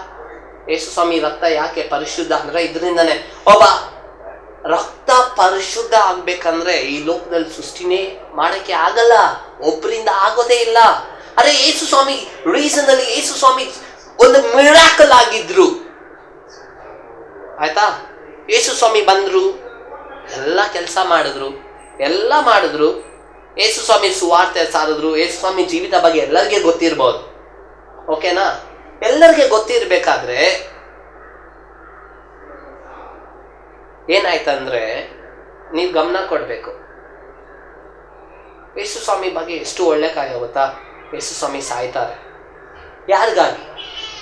ಯೇಸು ಸ್ವಾಮಿ ರಕ್ತ ಯಾಕೆ ಪರಿಶುದ್ಧ ಅಂದ್ರೆ ಇದರಿಂದಾನೆ. ಒಬ್ಬ ರಕ್ತ ಪರಿಶುದ್ಧ ಆಗ್ಬೇಕಂದ್ರೆ ಈ ಲೋಕದಲ್ಲಿ ಸೃಷ್ಟಿನೇ ಮಾಡಕ್ಕೆ ಆಗಲ್ಲ, ಒಬ್ಬರಿಂದ ಆಗೋದೇ ಇಲ್ಲ. ಅರೆ ಯೇಸು ಸ್ವಾಮಿ ರೀಸನ್ ಅಲ್ಲಿ ಯೇಸು ಸ್ವಾಮಿ ಒಂದು ಮಿರಾಕಲ್ ಆಗಿದ್ರು. ಆಯ್ತಾ? ಯೇಸು ಸ್ವಾಮಿ ಬಂದ್ರು, ಎಲ್ಲ ಕೆಲಸ ಮಾಡಿದ್ರು, ಯೇಸು ಸ್ವಾಮಿ ಸುವಾರ್ತೆ ಸಾರಿದ್ರು. ಯೇಸು ಸ್ವಾಮಿ ಜೀವಿತ ಬಗ್ಗೆ ಎಲ್ಲರಿಗೆ ಗೊತ್ತಿರ್ಬೋದು. ಓಕೆನಾ? ಎಲ್ಲರಿಗೆ ಗೊತ್ತಿರ್ಬೇಕಾದ್ರೆ ಏನಾಯ್ತಂದ್ರೆ ನೀವು ಗಮನ ಕೊಡ್ಬೇಕು. ಯೇಸು ಸ್ವಾಮಿ ಬಗ್ಗೆ ಎಷ್ಟು ಒಳ್ಳೆ ಕಾರ್ಯ ಗೊತ್ತಾ? ಯೇಸು ಸ್ವಾಮಿ ಸಾಯ್ತಾರೆ. ಯಾರಿಗಾಗಿ?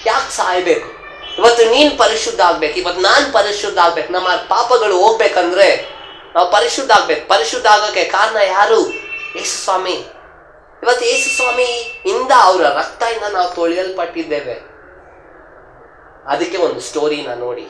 ಯಾಕೆ ಸಾಯ್ಬೇಕು? ಇವತ್ತು ನೀನು ಪರಿಶುದ್ಧ ಆಗ್ಬೇಕು, ಇವತ್ತು ನಾನು ಪರಿಶುದ್ಧ ಆಗ್ಬೇಕು, ನಮ್ಮ ಪಾಪಗಳು ಹೋಗ್ಬೇಕಂದ್ರೆ ನಾವು ಪರಿಶುದ್ಧ ಆಗ್ಬೇಕು. ಪರಿಶುದ್ಧ ಆಗೋಕ್ಕೆ ಕಾರಣ ಯಾರು? ಯೇಸು ಸ್ವಾಮಿ. ಇವತ್ತು ಯೇಸು ಸ್ವಾಮಿ ಇಂದ, ಅವರ ರಕ್ತದಿಂದ ನಾವು ತೊಳೆಯಲ್ಪಟ್ಟಿದ್ದೇವೆ. ಅದಕ್ಕೆ ಒಂದು ಸ್ಟೋರಿನ ನೋಡಿ.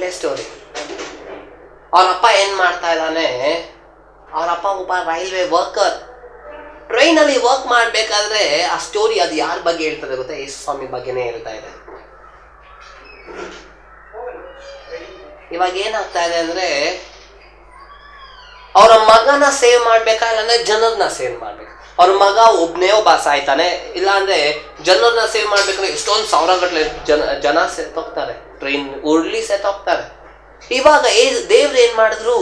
ಒಳ್ಳೆ ಸ್ಟೋರಿ. ಅವರಪ್ಪ ಏನ್ ಮಾಡ್ತಾ ಇದ್ದಾನೆ, ಅವರಪ್ಪ ಒಬ್ಬ ರೈಲ್ವೆ ವರ್ಕರ್. ಟ್ರೈನಲ್ಲಿ ವರ್ಕ್ ಮಾಡ್ಬೇಕಾದ್ರೆ ಆ ಸ್ಟೋರಿ ಅದು ಯಾರ ಬಗ್ಗೆ ಹೇಳ್ತದೆ ಗೊತ್ತಾ? ಯೇಸು ಸ್ವಾಮಿ ಬಗ್ಗೆನೇ ಹೇಳ್ತಾ ಇದೆ. ಇವಾಗ ಏನಾಗ್ತಾ ಇದೆ ಅಂದ್ರೆ, ಅವರ ಮಗನ ಸೇವ್ ಮಾಡ್ಬೇಕಾದ್ರೆ ಅಂದ್ರೆ ಜನರನ್ನ ಸೇವ್ ಮಾಡ್ಬೇಕು. ಅವ್ರ ಮಗ ಒಬ್ಬ ಸಾಯ್ತಾನೆ, ಇಲ್ಲ ಅಂದ್ರೆ ಜನರನ್ನ ಸೇವ್ ಮಾಡ್ಬೇಕಂದ್ರೆ ಎಷ್ಟೊಂದು ಸಾವಿರಗಟ್ಟಲೆ ಜನ ಸೆತ್ತೋಗ್ತಾರೆ, ಟ್ರೈನ್ ಉರುಳಿ ಸೆತ್ತೋಗ್ತಾರೆ. ಇವಾಗ ದೇವ್ರು ಏನ್ ಮಾಡಿದ್ರು,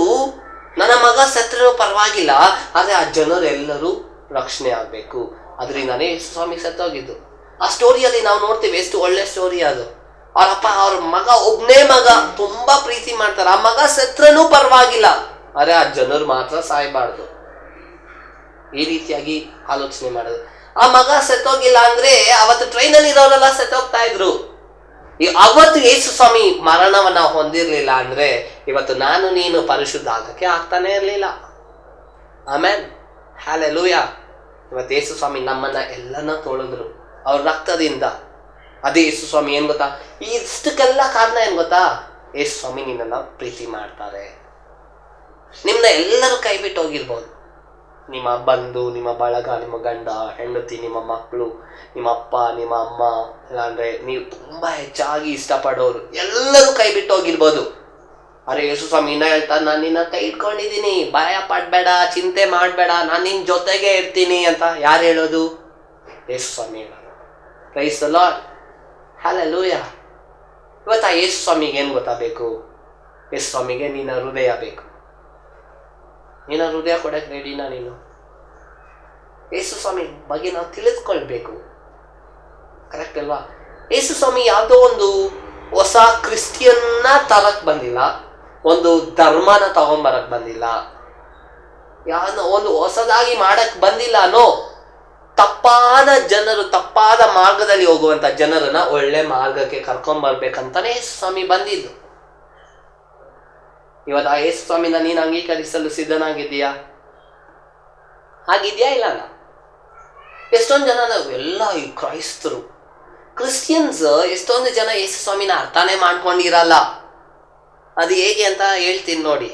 ನನ್ನ ಮಗ ಸತ್ರೂ ಪರವಾಗಿಲ್ಲ, ಆದ್ರೆ ಆ ಜನರೆಲ್ಲರೂ ರಕ್ಷಣೆ ಆಗ್ಬೇಕು. ಅದರಿಂದಾನೇ ಯೇಸು ಸ್ವಾಮಿ ಸತ್ತೋಗಿದ್ದು. ಆ ಸ್ಟೋರಿಯಲ್ಲಿ ನಾವು ನೋಡ್ತೀವಿ ಎಷ್ಟು ಒಳ್ಳೆ ಸ್ಟೋರಿ ಅದು. ಅವ್ರ ಮಗ ಒಬ್ಬನೇ ಮಗ ತುಂಬಾ ಪ್ರೀತಿ ಮಾಡ್ತಾರೆ, ಆ ಮಗ ಸತ್ರನೂ ಪರವಾಗಿಲ್ಲ, ಆದ್ರೆ ಆ ಜನರು ಮಾತ್ರ ಸಾಯ್ಬಾರ್ದು. ಈ ರೀತಿಯಾಗಿ ಆಲೋಚನೆ ಮಾಡೋದು. ಆ ಮಗ ಸತ್ತೋಗಿಲ್ಲ ಅಂದ್ರೆ ಅವತ್ತು ಟ್ರೈನಲ್ಲಿ ಇರೋರೆಲ್ಲ ಸತ್ತೋಗ್ತಾ ಇದ್ರು. ಅವತ್ತು ಯೇಸು ಸ್ವಾಮಿ ಮರಣವನ್ನ ಹೊಂದಿರ್ಲಿಲ್ಲ ಅಂದ್ರೆ ಇವತ್ತು ನಾನು ನೀನು ಪರಿಶುದ್ಧ ಆಗಕ್ಕೆ ಆಗ್ತಾನೆ ಇರ್ಲಿಲ್ಲ. ಆಮೇನ್, ಹಲ್ಲೆಲೂಯಾ. ಇವತ್ತು ಯೇಸು ಸ್ವಾಮಿ ನಮ್ಮನ್ನ ಎಲ್ಲನ ತೊಳೆದ್ರು ಅವ್ರ ರಕ್ತದಿಂದ. ಅದೇ ಯೇಸು ಸ್ವಾಮಿ ಏನ್ ಗೊತ್ತಾ, ಇಷ್ಟಕ್ಕೆಲ್ಲ ಕಾರಣ ಏನ್ ಗೊತ್ತಾ? ಯೇಸು ಸ್ವಾಮಿ ನಿನ್ನನ್ನ ಪ್ರೀತಿ ಮಾಡ್ತಾರೆ. ನಿಮ್ಮನ್ನ ಎಲ್ಲರೂ ಕೈ ಬಿಟ್ಟು ಹೋಗಿರ್ಬೋದು, ನಿಮ್ಮ ಬಂಧು, ನಿಮ್ಮ ಬಳಗ, ನಿಮ್ಮ ಗಂಡ ಹೆಂಡತಿ, ನಿಮ್ಮ ಮಕ್ಕಳು, ನಿಮ್ಮ ಅಪ್ಪ, ನಿಮ್ಮ ಅಮ್ಮ, ಇಲ್ಲಾಂದ್ರೆ ನೀವು ತುಂಬಾ ಹೆಚ್ಚಾಗಿ ಇಷ್ಟಪಡೋರು ಎಲ್ಲರೂ ಕೈ ಬಿಟ್ಟು ಹೋಗಿರ್ಬೋದು. ಅರೆ ಯೇಸು ಸ್ವಾಮಿ ಇನ್ನ ಹೇಳ್ತಾರೆ, ನಾನು ನಿನ್ನ ಕೈ ಇಟ್ಕೊಂಡಿದ್ದೀನಿ, ಭಯ ಪಡ್ಬೇಡ, ಚಿಂತೆ ಮಾಡಬೇಡ, ನಾನು ನಿನ್ನ ಜೊತೆಗೆ ಇರ್ತೀನಿ ಅಂತ. ಯಾರು ಹೇಳೋದು? ಯೇಸು ಸ್ವಾಮಿ ಹೇಳೋದು. Praise the Lord, hallelujah. ಇವತ್ತು ಆ ಯೇಸು ಸ್ವಾಮಿಗೆ ಏನು ಗೊತ್ತಾಗಬೇಕು? ಯೇಸು ಸ್ವಾಮಿಗೆ ನಿನ್ನ ಹೃದಯ ಬೇಕು. ನಿನ್ನ ಹೃದಯ ಕೊಡಕ್ಕೆ ರೆಡಿನಾ ನೀನು? ಯೇಸು ಸ್ವಾಮಿ ಬಗ್ಗೆ ನಾವು ತಿಳಿದುಕೊಳ್ಬೇಕು, ಕರೆಕ್ಟ್ ಅಲ್ವಾ? ಯೇಸು ಸ್ವಾಮಿ ಯಾವುದೋ ಒಂದು ಹೊಸ ಕ್ರಿಸ್ಟಿಯನ್ನ ತರಕ್ ಬಂದಿಲ್ಲ, ಒಂದು ಧರ್ಮನ ತಗೊಂಬರಕ್ ಬಂದಿಲ್ಲ, ಯಾವ್ದೋ ಒಂದು ಹೊಸದಾಗಿ ಮಾಡಕ್ ಬಂದಿಲ್ಲ. ನೋ, ತಪ್ಪಾದ ಜನರು, ತಪ್ಪಾದ ಮಾರ್ಗದಲ್ಲಿ ಹೋಗುವಂತ ಜನರನ್ನ ಒಳ್ಳೆ ಮಾರ್ಗಕ್ಕೆ ಕರ್ಕೊಂಡ್ಬರ್ಬೇಕಂತಾನೆ ಯೇಸು ಸ್ವಾಮಿ ಬಂದಿದ್ದು. ಇವತ್ತು ಆ ಯೇಸು ಸ್ವಾಮಿನ ನೀನು ಅಂಗೀಕರಿಸಲು ಸಿದ್ಧನಾಗಿದ್ದೀಯಾ? ಹಾಗಿದ್ಯಾ ಇಲ್ಲ? ಎಷ್ಟೊಂದು ಜನ ನಾವು ಎಲ್ಲ ಈ ಕ್ರೈಸ್ತರು, ಕ್ರಿಸ್ಟಿಯನ್ಸ್ ಎಷ್ಟೊಂದು ಜನ ಯೇಸು ಸ್ವಾಮಿನ ಅರ್ಥನೇ ಮಾಡ್ಕೊಂಡಿರಲ್ಲ. ಅದು ಹೇಗೆ ಅಂತ ಹೇಳ್ತೀನಿ ನೋಡಿ.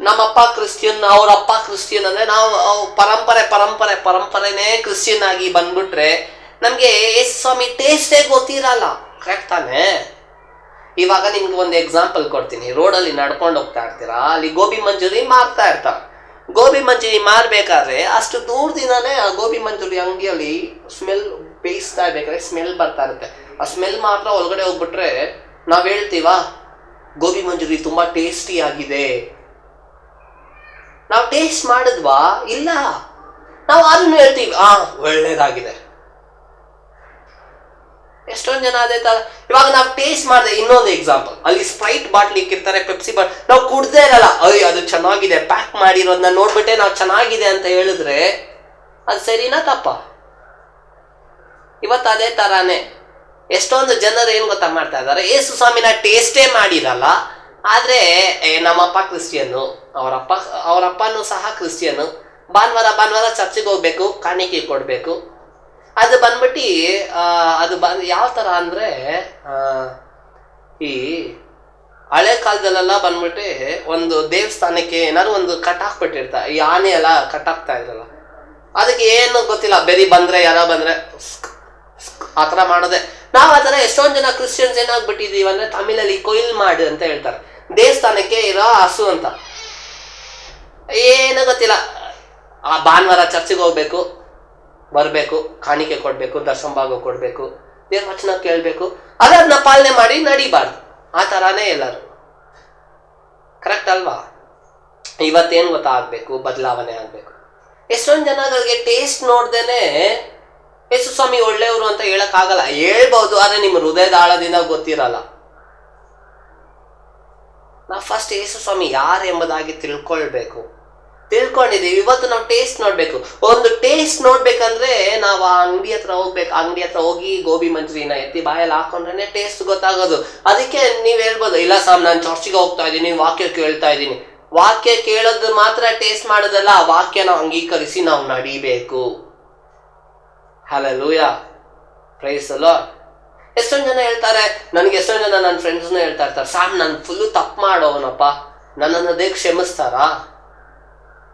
ನಮ್ಮಪ್ಪ ಕ್ರಿಸ್ಟಿಯನ್, ಅವರಪ್ಪ ಕ್ರಿಸ್ಟಿಯನ್ ಅಂದ್ರೆ ನಾವು ಪರಂಪರೆನೇ ಕ್ರಿಸ್ಟಿಯನ್ ಆಗಿ ಬಂದ್ಬಿಟ್ರೆ ನಮ್ಗೆ ಯೇಸು ಸ್ವಾಮಿ ಟೇಸ್ಟೇ ಗೊತ್ತಿರಲ್ಲ. ಕರೆಕ್ಟ್ ತಾನೆ? ಇವಾಗ ನಿಮ್ಗೆ ಒಂದು ಎಕ್ಸಾಂಪಲ್ ಕೊಡ್ತೀನಿ. ರೋಡಲ್ಲಿ ನಡ್ಕೊಂಡು ಹೋಗ್ತಾ ಇರ್ತೀರಾ, ಅಲ್ಲಿ ಗೋಬಿ ಮಂಚೂರಿ ಮಾರ್ತಾ ಇರ್ತಾರೆ. ಗೋಬಿ ಮಂಚೂರಿ ಮಾರ್ಬೇಕಾದ್ರೆ ಅಷ್ಟು ದೂರದಿಂದಾನೇ ಆ ಗೋಬಿ ಮಂಚೂರಿ ಅಂಗಡಿಯಲ್ಲಿ ಸ್ಮೆಲ್ ಬೇಯಿಸ್ತಾ ಇರ್ಬೇಕಾದ್ರೆ ಸ್ಮೆಲ್ ಬರ್ತಾ ಇರುತ್ತೆ. ಆ ಸ್ಮೆಲ್ ಮಾತ್ರ ಒಳಗಡೆ ಹೋಗ್ಬಿಟ್ರೆ ನಾವ್ ಹೇಳ್ತೀವ ಗೋಬಿ ಮಂಚೂರಿ ತುಂಬಾ ಟೇಸ್ಟಿ ಆಗಿದೆ. ನಾವು ಟೇಸ್ಟ್ ಮಾಡಿದ್ವಾ? ಇಲ್ಲ. ನಾವು ಅದನ್ನು ಹೇಳ್ತೀವಿ, ಒಳ್ಳೇದಾಗಿದೆ. ಎಷ್ಟೊಂದು ಜನ ಅದೇ ತರ. ಇವಾಗ ನಾವು ಟೇಸ್ಟ್ ಮಾಡಿದೆ. ಇನ್ನೊಂದು ಎಕ್ಸಾಂಪಲ್, ಅಲ್ಲಿ ಸ್ಪ್ರೈಟ್ ಬಾಟ್ಲಿ ಇಕ್ಕಿರ್ತಾರೆ, ಪೆಪ್ಸಿ ಬಾಟ್ಲಿ, ನಾವು ಕುಡ್ದೇ ಇರಲ್ಲ, ಅದು ಚೆನ್ನಾಗಿದೆ, ಪ್ಯಾಕ್ ಮಾಡಿರೋದನ್ನ ನೋಡ್ಬಿಟ್ಟೆ ನಾವು ಚೆನ್ನಾಗಿದೆ ಅಂತ ಹೇಳಿದ್ರೆ ಅದು ಸರಿನಾ ತಪ್ಪ? ಇವತ್ತು ಅದೇ ತರಾನೇ ಎಷ್ಟೊಂದು ಜನರು ಏನ್ ಗೊತ್ತಾ ಮಾಡ್ತಾ ಇದ್ದಾರೆ, ಯೇಸು ಸ್ವಾಮಿನ ಟೇಸ್ಟೇ ಮಾಡಿರಲ್ಲ, ಆದ್ರೆ ನಮ್ಮಪ್ಪ ಕ್ರಿಸ್ಟಿಯನ್ನು, ಅವರಪ್ಪನೂ ಸಹ ಕ್ರಿಸ್ಟಿಯನ್ನು, ಭಾನುವಾರ ಚರ್ಚಿಗೆ ಹೋಗ್ಬೇಕು, ಕಾಣಿಕೆ ಕೊಡ್ಬೇಕು. ಅದು ಬಂದ್ಬಿಟ್ಟು ಯಾವ ತರ ಅಂದ್ರೆ ಈ ಹಳೆ ಕಾಲದಲ್ಲೆಲ್ಲ ಬಂದ್ಬಿಟ್ಟು ಒಂದು ದೇವಸ್ಥಾನಕ್ಕೆ ಏನಾದ್ರು ಒಂದು ಕಟ್ಟಾಕ್ಬಿಟ್ಟಿರ್ತಾರೆ, ಈ ಆನೆ ಎಲ್ಲ ಕಟ್ಟಾಕ್ತಾ ಇದ್ರಲ್ಲ, ಅದಕ್ಕೆ ಏನು ಗೊತ್ತಿಲ್ಲ, ಬೆರಿ ಬಂದ್ರೆ ಯಾರ ಬಂದ್ರೆ ಆತರ ಮಾಡೋದೆ. ನಾವ್ ಆತರ ಎಷ್ಟೊಂದು ಜನ ಕ್ರಿಶ್ಚಿಯನ್ಸ್ ಏನಾಗ್ಬಿಟ್ಟಿದೀವಿ ಅಂದ್ರೆ ತಮಿಳಲ್ಲಿ ಕೊಯ್ಲ್ ಮಾಡಿ ಅಂತ ಹೇಳ್ತಾರೆ, ದೇವಸ್ಥಾನಕ್ಕೆ ಇರೋ ಹಸು ಅಂತ. ಏನು ಗೊತ್ತಿಲ್ಲ, ಆ ಭಾನುವಾರ ಚರ್ಚಿಗೆ ಹೋಗ್ಬೇಕು, ಬರ್ಬೇಕು, ಕಾಣಿಕೆ ಕೊಡ್ಬೇಕು, ದರ್ಶನ ಭಾಗ ಕೊಡ್ಬೇಕು, ದೇವ್ರ ವಚನ ಕೇಳ್ಬೇಕು, ಅದನ್ನ ಪಾಲನೆ ಮಾಡಿ ನಡಿಬಾರ್ದು. ಆ ತರಾನೇ ಎಲ್ಲರೂ. ಕರೆಕ್ಟ್ ಅಲ್ವಾ? ಇವತ್ತೇನ್ ಗೊತ್ತಾಗ್ಬೇಕು, ಬದಲಾವಣೆ ಆಗ್ಬೇಕು. ಎಷ್ಟೊಂದು ಜನಗಳಿಗೆ ಟೇಸ್ಟ್ ನೋಡ್ದೇನೆ ಯೇಸು ಸ್ವಾಮಿ ಒಳ್ಳೆಯವರು ಅಂತ ಹೇಳಕ್ ಆಗಲ್ಲ. ಹೇಳ್ಬಹುದು, ಆದ್ರೆ ನಿಮ್ಮ ಹೃದಯದ ಆಳದಿಂದ ಗೊತ್ತಿರಲ್ಲ. ನಾವು ಫಸ್ಟ್ ಯೇಸು ಸ್ವಾಮಿ ಯಾರು ಎಂಬುದಾಗಿ ತಿಳ್ಕೊಂಡಿದೀವಿ. ಇವತ್ತು ನಾವು ಟೇಸ್ಟ್ ನೋಡ್ಬೇಕು. ಒಂದು ಟೇಸ್ಟ್ ನೋಡ್ಬೇಕಂದ್ರೆ ನಾವು ಆ ಅಂಗಡಿ ಹತ್ರ ಹೋಗ್ಬೇಕು. ಅಂಗಡಿ ಹತ್ರ ಹೋಗಿ ಗೋಬಿ ಮಂಚೂರಿನ ಎತ್ತಿ ಬಾಯಲ್ಲಿ ಹಾಕೊಂಡ್ರೆ ಟೇಸ್ಟ್ ಗೊತ್ತಾಗೋದು. ಅದಕ್ಕೆ ನೀವ್ ಹೇಳ್ಬೋದು, ಇಲ್ಲ ಸಾಮ್ ನಾನು ಚರ್ಚಿಗೆ ಹೋಗ್ತಾ ಇದ್ದೀನಿ, ವಾಕ್ಯ ಕೇಳ್ತಾ ಇದ್ದೀನಿ. ವಾಕ್ಯ ಕೇಳೋದು ಮಾತ್ರ ಟೇಸ್ಟ್ ಮಾಡೋದಲ್ಲ, ಆ ವಾಕ್ಯ ನಾವು ಅಂಗೀಕರಿಸಿ ನಾವು ನಡಿಬೇಕು. Hallelujah, praise the Lord. ಎಷ್ಟೊಂದು ಜನ ಹೇಳ್ತಾರೆ ನನಗೆ, ಎಷ್ಟೊಂದು ಜನ ನನ್ನ ಫ್ರೆಂಡ್ಸ್ನ ಹೇಳ್ತಾ ಇರ್ತಾರೆ, ಸಾಮ್ ನಾನು ಫುಲ್ಲು ತಪ್ಪು ಮಾಡೋವನಪ್ಪ, ನನ್ನನ್ನು ಅದೇ ಕ್ಷಮಿಸ್ತಾರಾ?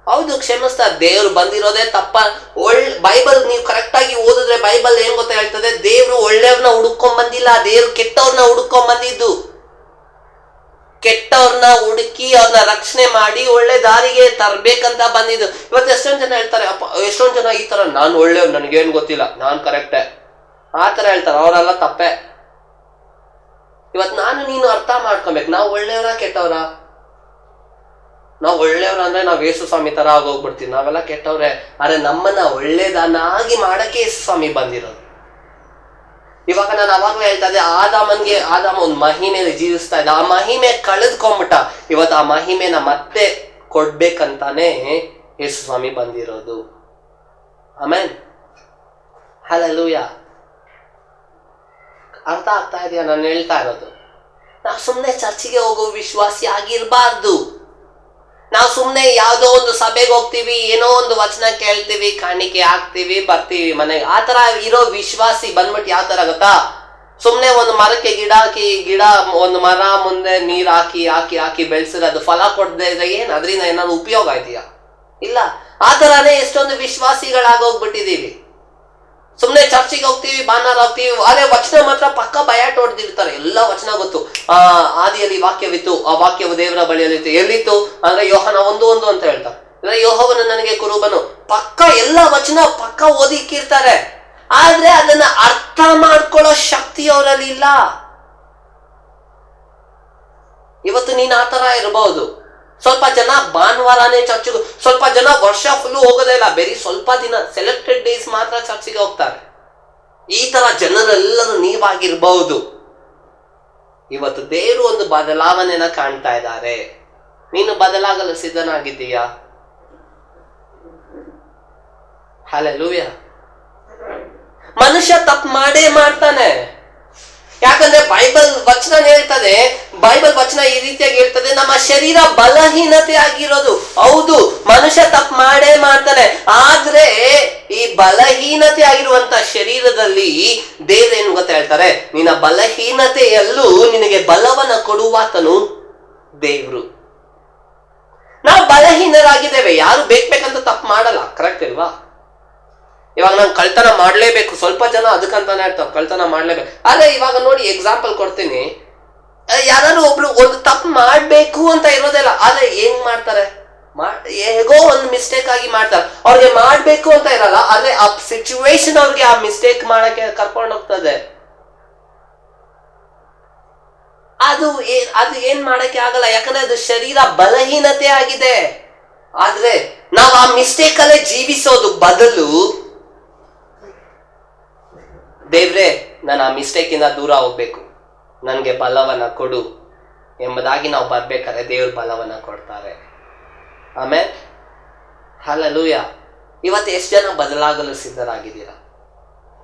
ಹೌದು, ಕ್ಷಮಿಸ್ತಾರೆ. ದೇವ್ರು ಬಂದಿರೋದೇ ತಪ್ಪ. ಬೈಬಲ್ ನೀವು ಕರೆಕ್ಟಾಗಿ ಓದಿದ್ರೆ ಬೈಬಲ್ ಏನ್ ಗೊತ್ತಾ ಹೇಳ್ತದೆ, ದೇವ್ರು ಒಳ್ಳೆಯವ್ರನ್ನ ಹುಡುಕೊಂಡ್ ಬಂದಿಲ್ಲ, ದೇವ್ರು ಕೆಟ್ಟವ್ರನ್ನ ಹುಡುಕೊಂಡ್ ಬಂದಿದ್ದು. ಕೆಟ್ಟವ್ರನ್ನ ಹುಡುಕಿ ಅವ್ರನ್ನ ರಕ್ಷಣೆ ಮಾಡಿ ಒಳ್ಳೆ ದಾರಿಗೆ ತರ್ಬೇಕಂತ ಬಂದಿದ್ದು. ಇವತ್ತು ಎಷ್ಟೊಂದು ಜನ ಹೇಳ್ತಾರೆ, ಅಪ್ಪ ಎಷ್ಟೊಂದು ಜನ ಈ ತರ, ನಾನು ಒಳ್ಳೆಯವ್ರು, ನನಗೇನು ಗೊತ್ತಿಲ್ಲ, ನಾನು ಕರೆಕ್ಟೇ, ಆ ತರ ಹೇಳ್ತಾರೆ. ಅವರೆಲ್ಲ ತಪ್ಪೆ. ಇವತ್ತು ನಾನು ನೀನು ಅರ್ಥ ಮಾಡ್ಕೊಬೇಕು, ನಾವು ಒಳ್ಳೆಯವರ ಕೆಟ್ಟವ್ರ? ನಾವು ಒಳ್ಳೆಯವ್ರ ಅಂದ್ರೆ ನಾವು ಯೇಸು ಸ್ವಾಮಿ ತರ ಆಗೋಗ್ಬಿಡ್ತೀವಿ, ನಾವೆಲ್ಲ ಕೆಟ್ಟವ್ರೆ. ಆದ್ರೆ ನಮ್ಮನ್ನ ಒಳ್ಳೇದನ್ನಾಗಿ ಮಾಡಕ್ಕೆ ಯೇಸು ಸ್ವಾಮಿ ಬಂದಿರೋದು. ಇವಾಗ ನಾನು ಅವಾಗಲೇ ಹೇಳ್ತಾ ಇದ್ದೆ, ಆದಾಮ ಒಂದು ಮಹಿಮೆಯಲ್ಲಿ ಜೀವಿಸ್ತಾ ಇದ್ದ, ಆ ಮಹಿಮೆ ಕಳೆದ್ಕೊಂಡ್ಬಿಟ್ಟ. ಇವತ್ತು ಆ ಮಹಿಮೆನ ಮತ್ತೆ ಕೊಡ್ಬೇಕಂತಾನೆ ಯೇಸು ಸ್ವಾಮಿ ಬಂದಿರೋದು. ಆಮೇನ್, ಹಲ್ಲೆಲೂಯ. ಅರ್ಥ ಆಗ್ತಾ ಇದೆಯಾ ನಾನು ಹೇಳ್ತಾ ಇರೋದು? ನಾವು ಸುಮ್ಮನೆ ಚರ್ಚಿಗೆ ಹೋಗೋ ವಿಶ್ವಾಸಿ ಆಗಿರ್ಬಾರ್ದು. ನಾವು ಸುಮ್ಮನೆ ಯಾವುದೋ ಒಂದು ಸಭೆಗೆ ಹೋಗ್ತೀವಿ, ಏನೋ ಒಂದು ವಚನ ಕೇಳ್ತೀವಿ, ಕಾಣಿಕೆ ಹಾಕ್ತಿವಿ, ಬರ್ತೀವಿ ಮನೆಗೆ, ಆ ತರ ಇರೋ ವಿಶ್ವಾಸಿ ಬಂದ್ಬಿಟ್ಟು ಯಾವ ತರ ಗೊತ್ತಾ, ಸುಮ್ಮನೆ ಒಂದು ಮರಕ್ಕೆ ಗಿಡ ಒಂದು ಮರ ಮುಂದೆ ನೀರ್ ಹಾಕಿ ಬೆಳೆಸಿದ್ರೆ ಅದು ಫಲ ಕೊಡದೆ ಇದ್ರೆ ಏನ್ ಅದರಿಂದ ಏನಾದ್ರು ಉಪಯೋಗ ಆಯ್ತೀಯಾ? ಇಲ್ಲ. ಆ ತರಾನೇ ಎಷ್ಟೊಂದು ವಿಶ್ವಾಸಿಗಳಾಗೋಗ್ಬಿಟ್ಟಿದೀವಿ. ಸುಮ್ಮನೆ ಚರ್ಚಿಗೆ ಹೋಗ್ತೀವಿ, ಭಾನುವಾರ ಹೋಗ್ತೀವಿ, ಆದ್ರೆ ವಚನ ಮಾತ್ರ ಪಕ್ಕ ಬಯಾಟ್ ಹೊಡೆದಿರ್ತಾರೆ. ಎಲ್ಲ ವಚನ ಗೊತ್ತು. ಆದಿಯಲ್ಲಿ ವಾಕ್ಯವಿತ್ತು, ಆ ವಾಕ್ಯವು ದೇವರ ಬಳಿಯಲ್ಲಿತ್ತು. ಎಲ್ಲಿತ್ತು ಅಂದ್ರೆ ಯೋಹನ 1:1 ಅಂತ ಹೇಳ್ತಾರೆ. ಅಂದ್ರೆ ಯೆಹೋವನು ನನಗೆ ಕುರುಬನು, ಪಕ್ಕ ಎಲ್ಲ ವಚನ ಪಕ್ಕ ಓದಿಕ್ಕಿರ್ತಾರೆ. ಆದ್ರೆ ಅದನ್ನ ಅರ್ಥ ಮಾಡ್ಕೊಳ್ಳೋ ಶಕ್ತಿ ಅವರಲ್ಲಿ ಇಲ್ಲ. ಇವತ್ತು ನೀನ್ ಆ ತರ ಇರಬಹುದು. ಸ್ವಲ್ಪ ಜನ ಭಾನುವಾರನೇ ಚರ್ಚಿಗೆ, ಸ್ವಲ್ಪ ಜನ ವರ್ಷ ಫುಲ್ಲು ಹೋಗೋದೇ ಇಲ್ಲ, ಬೇರೆ ಸ್ವಲ್ಪ ದಿನ ಸೆಲೆಕ್ಟೆಡ್ ಡೇಸ್ ಮಾತ್ರ ಚರ್ಚಿಗೆ ಹೋಗ್ತಾರೆ. ಈ ತರ ಜನರೆಲ್ಲರೂ ನೀವಾಗಿರ್ಬಹುದು. ಇವತ್ತು ದೇವರು ಒಂದು ಬದಲಾವಣೆನ ಕಾಣ್ತಾ ಇದ್ದಾರೆ. ನೀನು ಬದಲಾಗಲು ಸಿದ್ಧನಾಗಿದ್ದೀಯಾ? ಹಲ್ಲೆಲೂಯಾ. ಮನುಷ್ಯ ತಪ್ಪು ಮಾಡೇ ಮಾಡ್ತಾನೆ. ಯಾಕಂದ್ರೆ ಬೈಬಲ್ ವಚನ ಹೇಳ್ತದೆ, ಬೈಬಲ್ ವಚನ ಈ ರೀತಿಯಾಗಿ ಹೇಳ್ತದೆ, ನಮ್ಮ ಶರೀರ ಬಲಹೀನತೆ ಆಗಿರೋದು. ಹೌದು, ಮನುಷ್ಯ ತಪ್ಪು ಮಾಡೇ ಮಾಡ್ತಾನೆ. ಆದ್ರೆ ಈ ಬಲಹೀನತೆ ಆಗಿರುವಂತ ಶರೀರದಲ್ಲಿ ದೇವ್ರೇನು ಗೊತ್ತಾ ಹೇಳ್ತಾರೆ, ನಿನ್ನ ಬಲಹೀನತೆಯಲ್ಲೂ ನಿನಗೆ ಬಲವನ್ನ ಕೊಡುವಾತನು ದೇವ್ರು. ನಾವು ಬಲಹೀನರಾಗಿದ್ದೇವೆ, ಯಾರು ಬೇಕಂತ ತಪ್ಪು ಮಾಡಲ್ಲ, ಕರೆಕ್ಟ್ ಇಲ್ವಾ? ಇವಾಗ ನಾನು ಕಳ್ತನ ಮಾಡ್ಲೇಬೇಕು, ಸ್ವಲ್ಪ ಜನ ಅದಕ್ಕಂತಾನೆ ಹೇಳ್ತಾರೆ ಕಳ್ತನ ಮಾಡ್ಲೇಬೇಕು. ಆದ್ರೆ ಇವಾಗ ನೋಡಿ ಎಕ್ಸಾಂಪಲ್ ಕೊಡ್ತೀನಿ, ಯಾರು ಒಬ್ರು ಒಂದು ತಪ್ಪು ಮಾಡ್ಬೇಕು ಅಂತ ಇರೋದಿಲ್ಲ, ಆದ್ರೆ ಏನ್ ಮಾಡ್ತಾರೆ, ಹೇಗೋ ಒಂದು ಮಿಸ್ಟೇಕ್ ಆಗಿ ಮಾಡ್ತಾರೆ. ಅವ್ರಿಗೆ ಮಾಡ್ಬೇಕು ಅಂತ ಇರಲ್ಲ, ಆದ್ರೆ ಆ ಸಿಚುವೇಶನ್ ಅವ್ರಿಗೆ ಆ ಮಿಸ್ಟೇಕ್ ಮಾಡಕ್ಕೆ ಕರ್ಕೊಂಡು ಹೋಗ್ತದೆ. ಅದು ಏನ್ ಮಾಡಕ್ಕೆ ಆಗಲ್ಲ, ಯಾಕಂದ್ರೆ ಅದು ಶರೀರ ಬಲಹೀನತೆ ಆಗಿದೆ. ಆದ್ರೆ ನಾವು ಆ ಮಿಸ್ಟೇಕ್ ಅಲ್ಲೇ ಜೀವಿಸೋದು ಬದಲು, ದೇವ್ರೆ ನಾನು ಆ ಮಿಸ್ಟೇಕ್ ಇಂದ ದೂರ ಹೋಗ್ಬೇಕು, ನನ್ಗೆ ಬಲವನ್ನ ಕೊಡು ಎಂಬುದಾಗಿ ನಾವು ಬರ್ಬೇಕಾದ್ರೆ ದೇವ್ರು ಬಲವನ್ನ ಕೊಡ್ತಾರೆ. ಆಮೇಲೆ ಹಲ್ಲೆಲೂಯಾ. ಇವತ್ತು ಎಷ್ಟು ಜನ ಬದಲಾಗಲು ಸಿದ್ಧರಾಗಿದ್ದೀರಾ?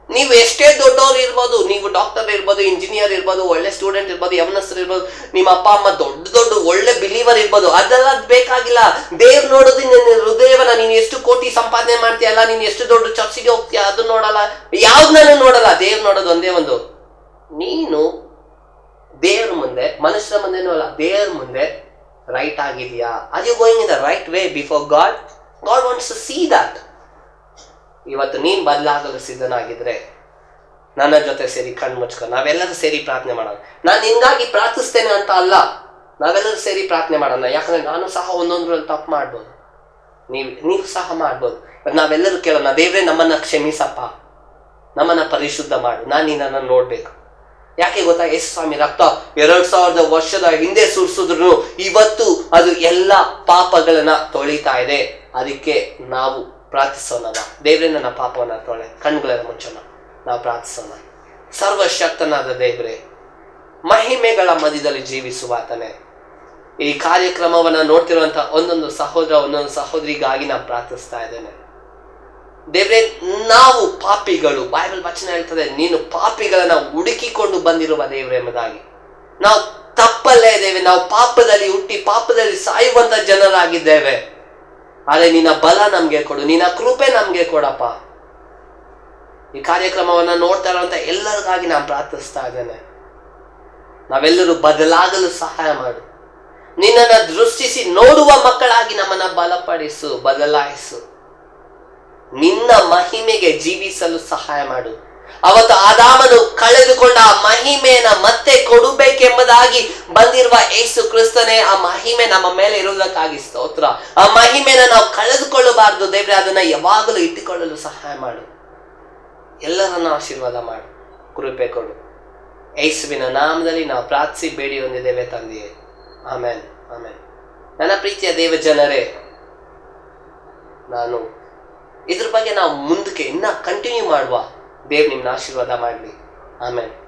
ನೀವು ಎಷ್ಟೇ ದೊಡ್ಡವ್ರು ಇರ್ಬೋದು, ನೀವು ಡಾಕ್ಟರ್ ಇರ್ಬೋದು, ಇಂಜಿನಿಯರ್ ಇರ್ಬೋದು, ಒಳ್ಳೆ ಸ್ಟೂಡೆಂಟ್ ಇರ್ಬೋದು, ಯಮನಸ್ಥರು ಇರ್ಬೋದು, ನಿಮ್ಮ ಅಪ್ಪ ಅಮ್ಮ ದೊಡ್ಡ ಒಳ್ಳೆ ಬಿಲೀವರ್ ಇರ್ಬೋದು, ಅದೆಲ್ಲ ಬೇಕಾಗಿಲ್ಲ. ದೇವ್ರು ನೋಡೋದು ನಿನ್ನ ಹೃದಯವನ್ನ, ನೀನು ಎಷ್ಟು ಕೋಟಿ ಸಂಪಾದನೆ ಮಾಡ್ತೀಯಲ್ಲ, ನೀನು ಎಷ್ಟು ದೊಡ್ಡ ಚರ್ಚಿಗೆ ಹೋಗ್ತೀಯ ಅದು ನೋಡಲ್ಲ, ಯಾವ್ದನ್ನೂ ನೋಡಲ್ಲ. ದೇವ್ರು ನೋಡೋದು ಒಂದೇ ಒಂದು, ನೀನು ದೇವ್ರ ಮುಂದೆ, ಮನುಷ್ಯರ ಮುಂದೆನೂ ಅಲ್ಲ, ದೇವ್ರ ಮುಂದೆ ರೈಟ್ ಆಗಿದೆಯಾ? Are you going in the right way before God? God wants to see that. ಇವತ್ತು ನೀನ್ ಬದಲಾಗಲು ಸಿದ್ಧನಾಗಿದ್ರೆ ನನ್ನ ಜೊತೆ ಸೇರಿ ಕಣ್ಣು ಮುಚ್ಕೊ, ನಾವೆಲ್ಲರೂ ಸೇರಿ ಪ್ರಾರ್ಥನೆ ಮಾಡೋಣ. ನಾನು ನಿನ್ಗಾಗಿ ಪ್ರಾರ್ಥಿಸ್ತೇನೆ ಅಂತ ಅಲ್ಲ, ನಾವೆಲ್ಲರೂ ಸೇರಿ ಪ್ರಾರ್ಥನೆ ಮಾಡೋಣ. ಯಾಕಂದ್ರೆ ನಾನು ಸಹ ಒಂದೊಂದ್ರಲ್ಲಿ ತಪ್ಪು ಮಾಡ್ಬೋದು, ನೀವು ಸಹ ಮಾಡ್ಬೋದು. ನಾವೆಲ್ಲರೂ ಕೇಳೋಣ, ದೇವ್ರೆ ನಮ್ಮನ್ನ ಕ್ಷಮಿಸಪ್ಪ, ನಮ್ಮನ್ನ ಪರಿಶುದ್ಧ ಮಾಡು, ನಾನು ನಿನ್ನನ್ನು ನೋಡ್ಬೇಕು. ಯಾಕೆ ಗೊತ್ತಾ, ಯೇಸು ಸ್ವಾಮಿ ರಕ್ತ 2000 ವರ್ಷದ ಹಿಂದೆ ಸುರಿಸಿದ್ರು ಇವತ್ತು ಅದು ಎಲ್ಲ ಪಾಪಗಳನ್ನ ತೊಳಿತಾ ಇದೆ. ಅದಕ್ಕೆ ನಾವು ಪ್ರಾರ್ಥಿಸೋಣ, ದೇವ್ರೆ ನನ್ನ ಪಾಪವನ್ನ ತೊಳೆ, ಕಣ್ಗಳನ್ನು ಮುಚ್ಚೋಣ, ನಾವು ಪ್ರಾರ್ಥಿಸೋಣ. ಸರ್ವಶಕ್ತನಾದ ದೇವ್ರೆ, ಮಹಿಮೆಗಳ ಮಧ್ಯದಲ್ಲಿ ಜೀವಿಸುವಾತನೇ, ಈ ಕಾರ್ಯಕ್ರಮವನ್ನ ನೋಡ್ತಿರುವಂತ ಒಂದೊಂದು ಸಹೋದರ, ಒಂದೊಂದು ಸಹೋದರಿಗಾಗಿ ನಾನು ಪ್ರಾರ್ಥಿಸ್ತಾ ಇದ್ದೇನೆ. ದೇವ್ರೆ, ನಾವು ಪಾಪಿಗಳು, ಬೈಬಲ್ ವಚನ ಹೇಳ್ತದೆ, ನೀನು ಪಾಪಿಗಳನ್ನ ಹುಡುಕಿಕೊಂಡು ಬಂದಿರುವ ದೇವ್ರೆ ಎಂಬುದಾಗಿ. ನಾವು ತಪ್ಪಲ್ಲೇ ಇದ್ದೇವೆ, ನಾವು ಪಾಪದಲ್ಲಿ ಹುಟ್ಟಿ ಪಾಪದಲ್ಲಿ ಸಾಯುವಂತ ಜನರಾಗಿದ್ದೇವೆ. ಆದ್ರೆ ನಿನ್ನ ಬಲ ನಮ್ಗೆ ಕೊಡು, ನಿನ್ನ ಕೃಪೆ ನಮ್ಗೆ ಕೊಡಪ್ಪ. ಈ ಕಾರ್ಯಕ್ರಮವನ್ನು ನೋಡ್ತಾ ಇರುವಂತ ಎಲ್ಲರಿಗಾಗಿ ನಾನು ಪ್ರಾರ್ಥಿಸ್ತಾ ಇದ್ದೇನೆ. ನಾವೆಲ್ಲರೂ ಬದಲಾಗಲು ಸಹಾಯ ಮಾಡು. ನಿನ್ನನ್ನು ದೃಷ್ಟಿಸಿ ನೋಡುವ ಮಕ್ಕಳಾಗಿ ನಮ್ಮನ್ನ ಬಲಪಡಿಸು, ಬದಲಾಯಿಸು. ನಿನ್ನ ಮಹಿಮೆಗೆ ಜೀವಿಸಲು ಸಹಾಯ ಮಾಡು. ಅವತ್ತು ಆದಾಮನು ಕಳೆದುಕೊಂಡ ಆ ಮಹಿಮೆಯನ್ನ ಮತ್ತೆ ಕೊಡಬೇಕೆಂಬುದಾಗಿ ಬಂದಿರುವ ಯೇಸು ಕ್ರಿಸ್ತನೇ ಆ ಮಹಿಮೆ ನಮ್ಮ ಮೇಲೆ ಇರುವುದಕ್ಕಾಗಿ ಸ್ತೋತ್ರ. ಆ ಮಹಿಮೆನ ನಾವು ಕಳೆದುಕೊಳ್ಳಬಾರದು ದೇವ್ರೆ, ಅದನ್ನ ಯಾವಾಗಲೂ ಇಟ್ಟುಕೊಳ್ಳಲು ಸಹಾಯ ಮಾಡು. ಎಲ್ಲರನ್ನ ಆಶೀರ್ವಾದ ಮಾಡು, ಕೃಪೆ ಕೊಡು. ಯೇಸುವಿನ ನಾಮದಲ್ಲಿ ನಾವು ಪ್ರಾರ್ಥಿಸಿ ಬೇಡಿ ಹೊಂದಿದ್ದೇವೆ ತಂದೆಯೇ, ಆಮೇನ್ ಆಮೇನ್. ನನ್ನ ಪ್ರೀತಿಯ ದೇವ ಜನರೇ, ನಾನು ಇದ್ರ ಬಗ್ಗೆ ನಾವು ಮುಂದಕ್ಕೆ ಇನ್ನ ಕಂಟಿನ್ಯೂ ಮಾಡುವ. ದೇವ್ ನಿಮ್ಮನ್ನ ಆಶೀರ್ವಾದ ಮಾಡಲಿ. ಆಮೇನ್.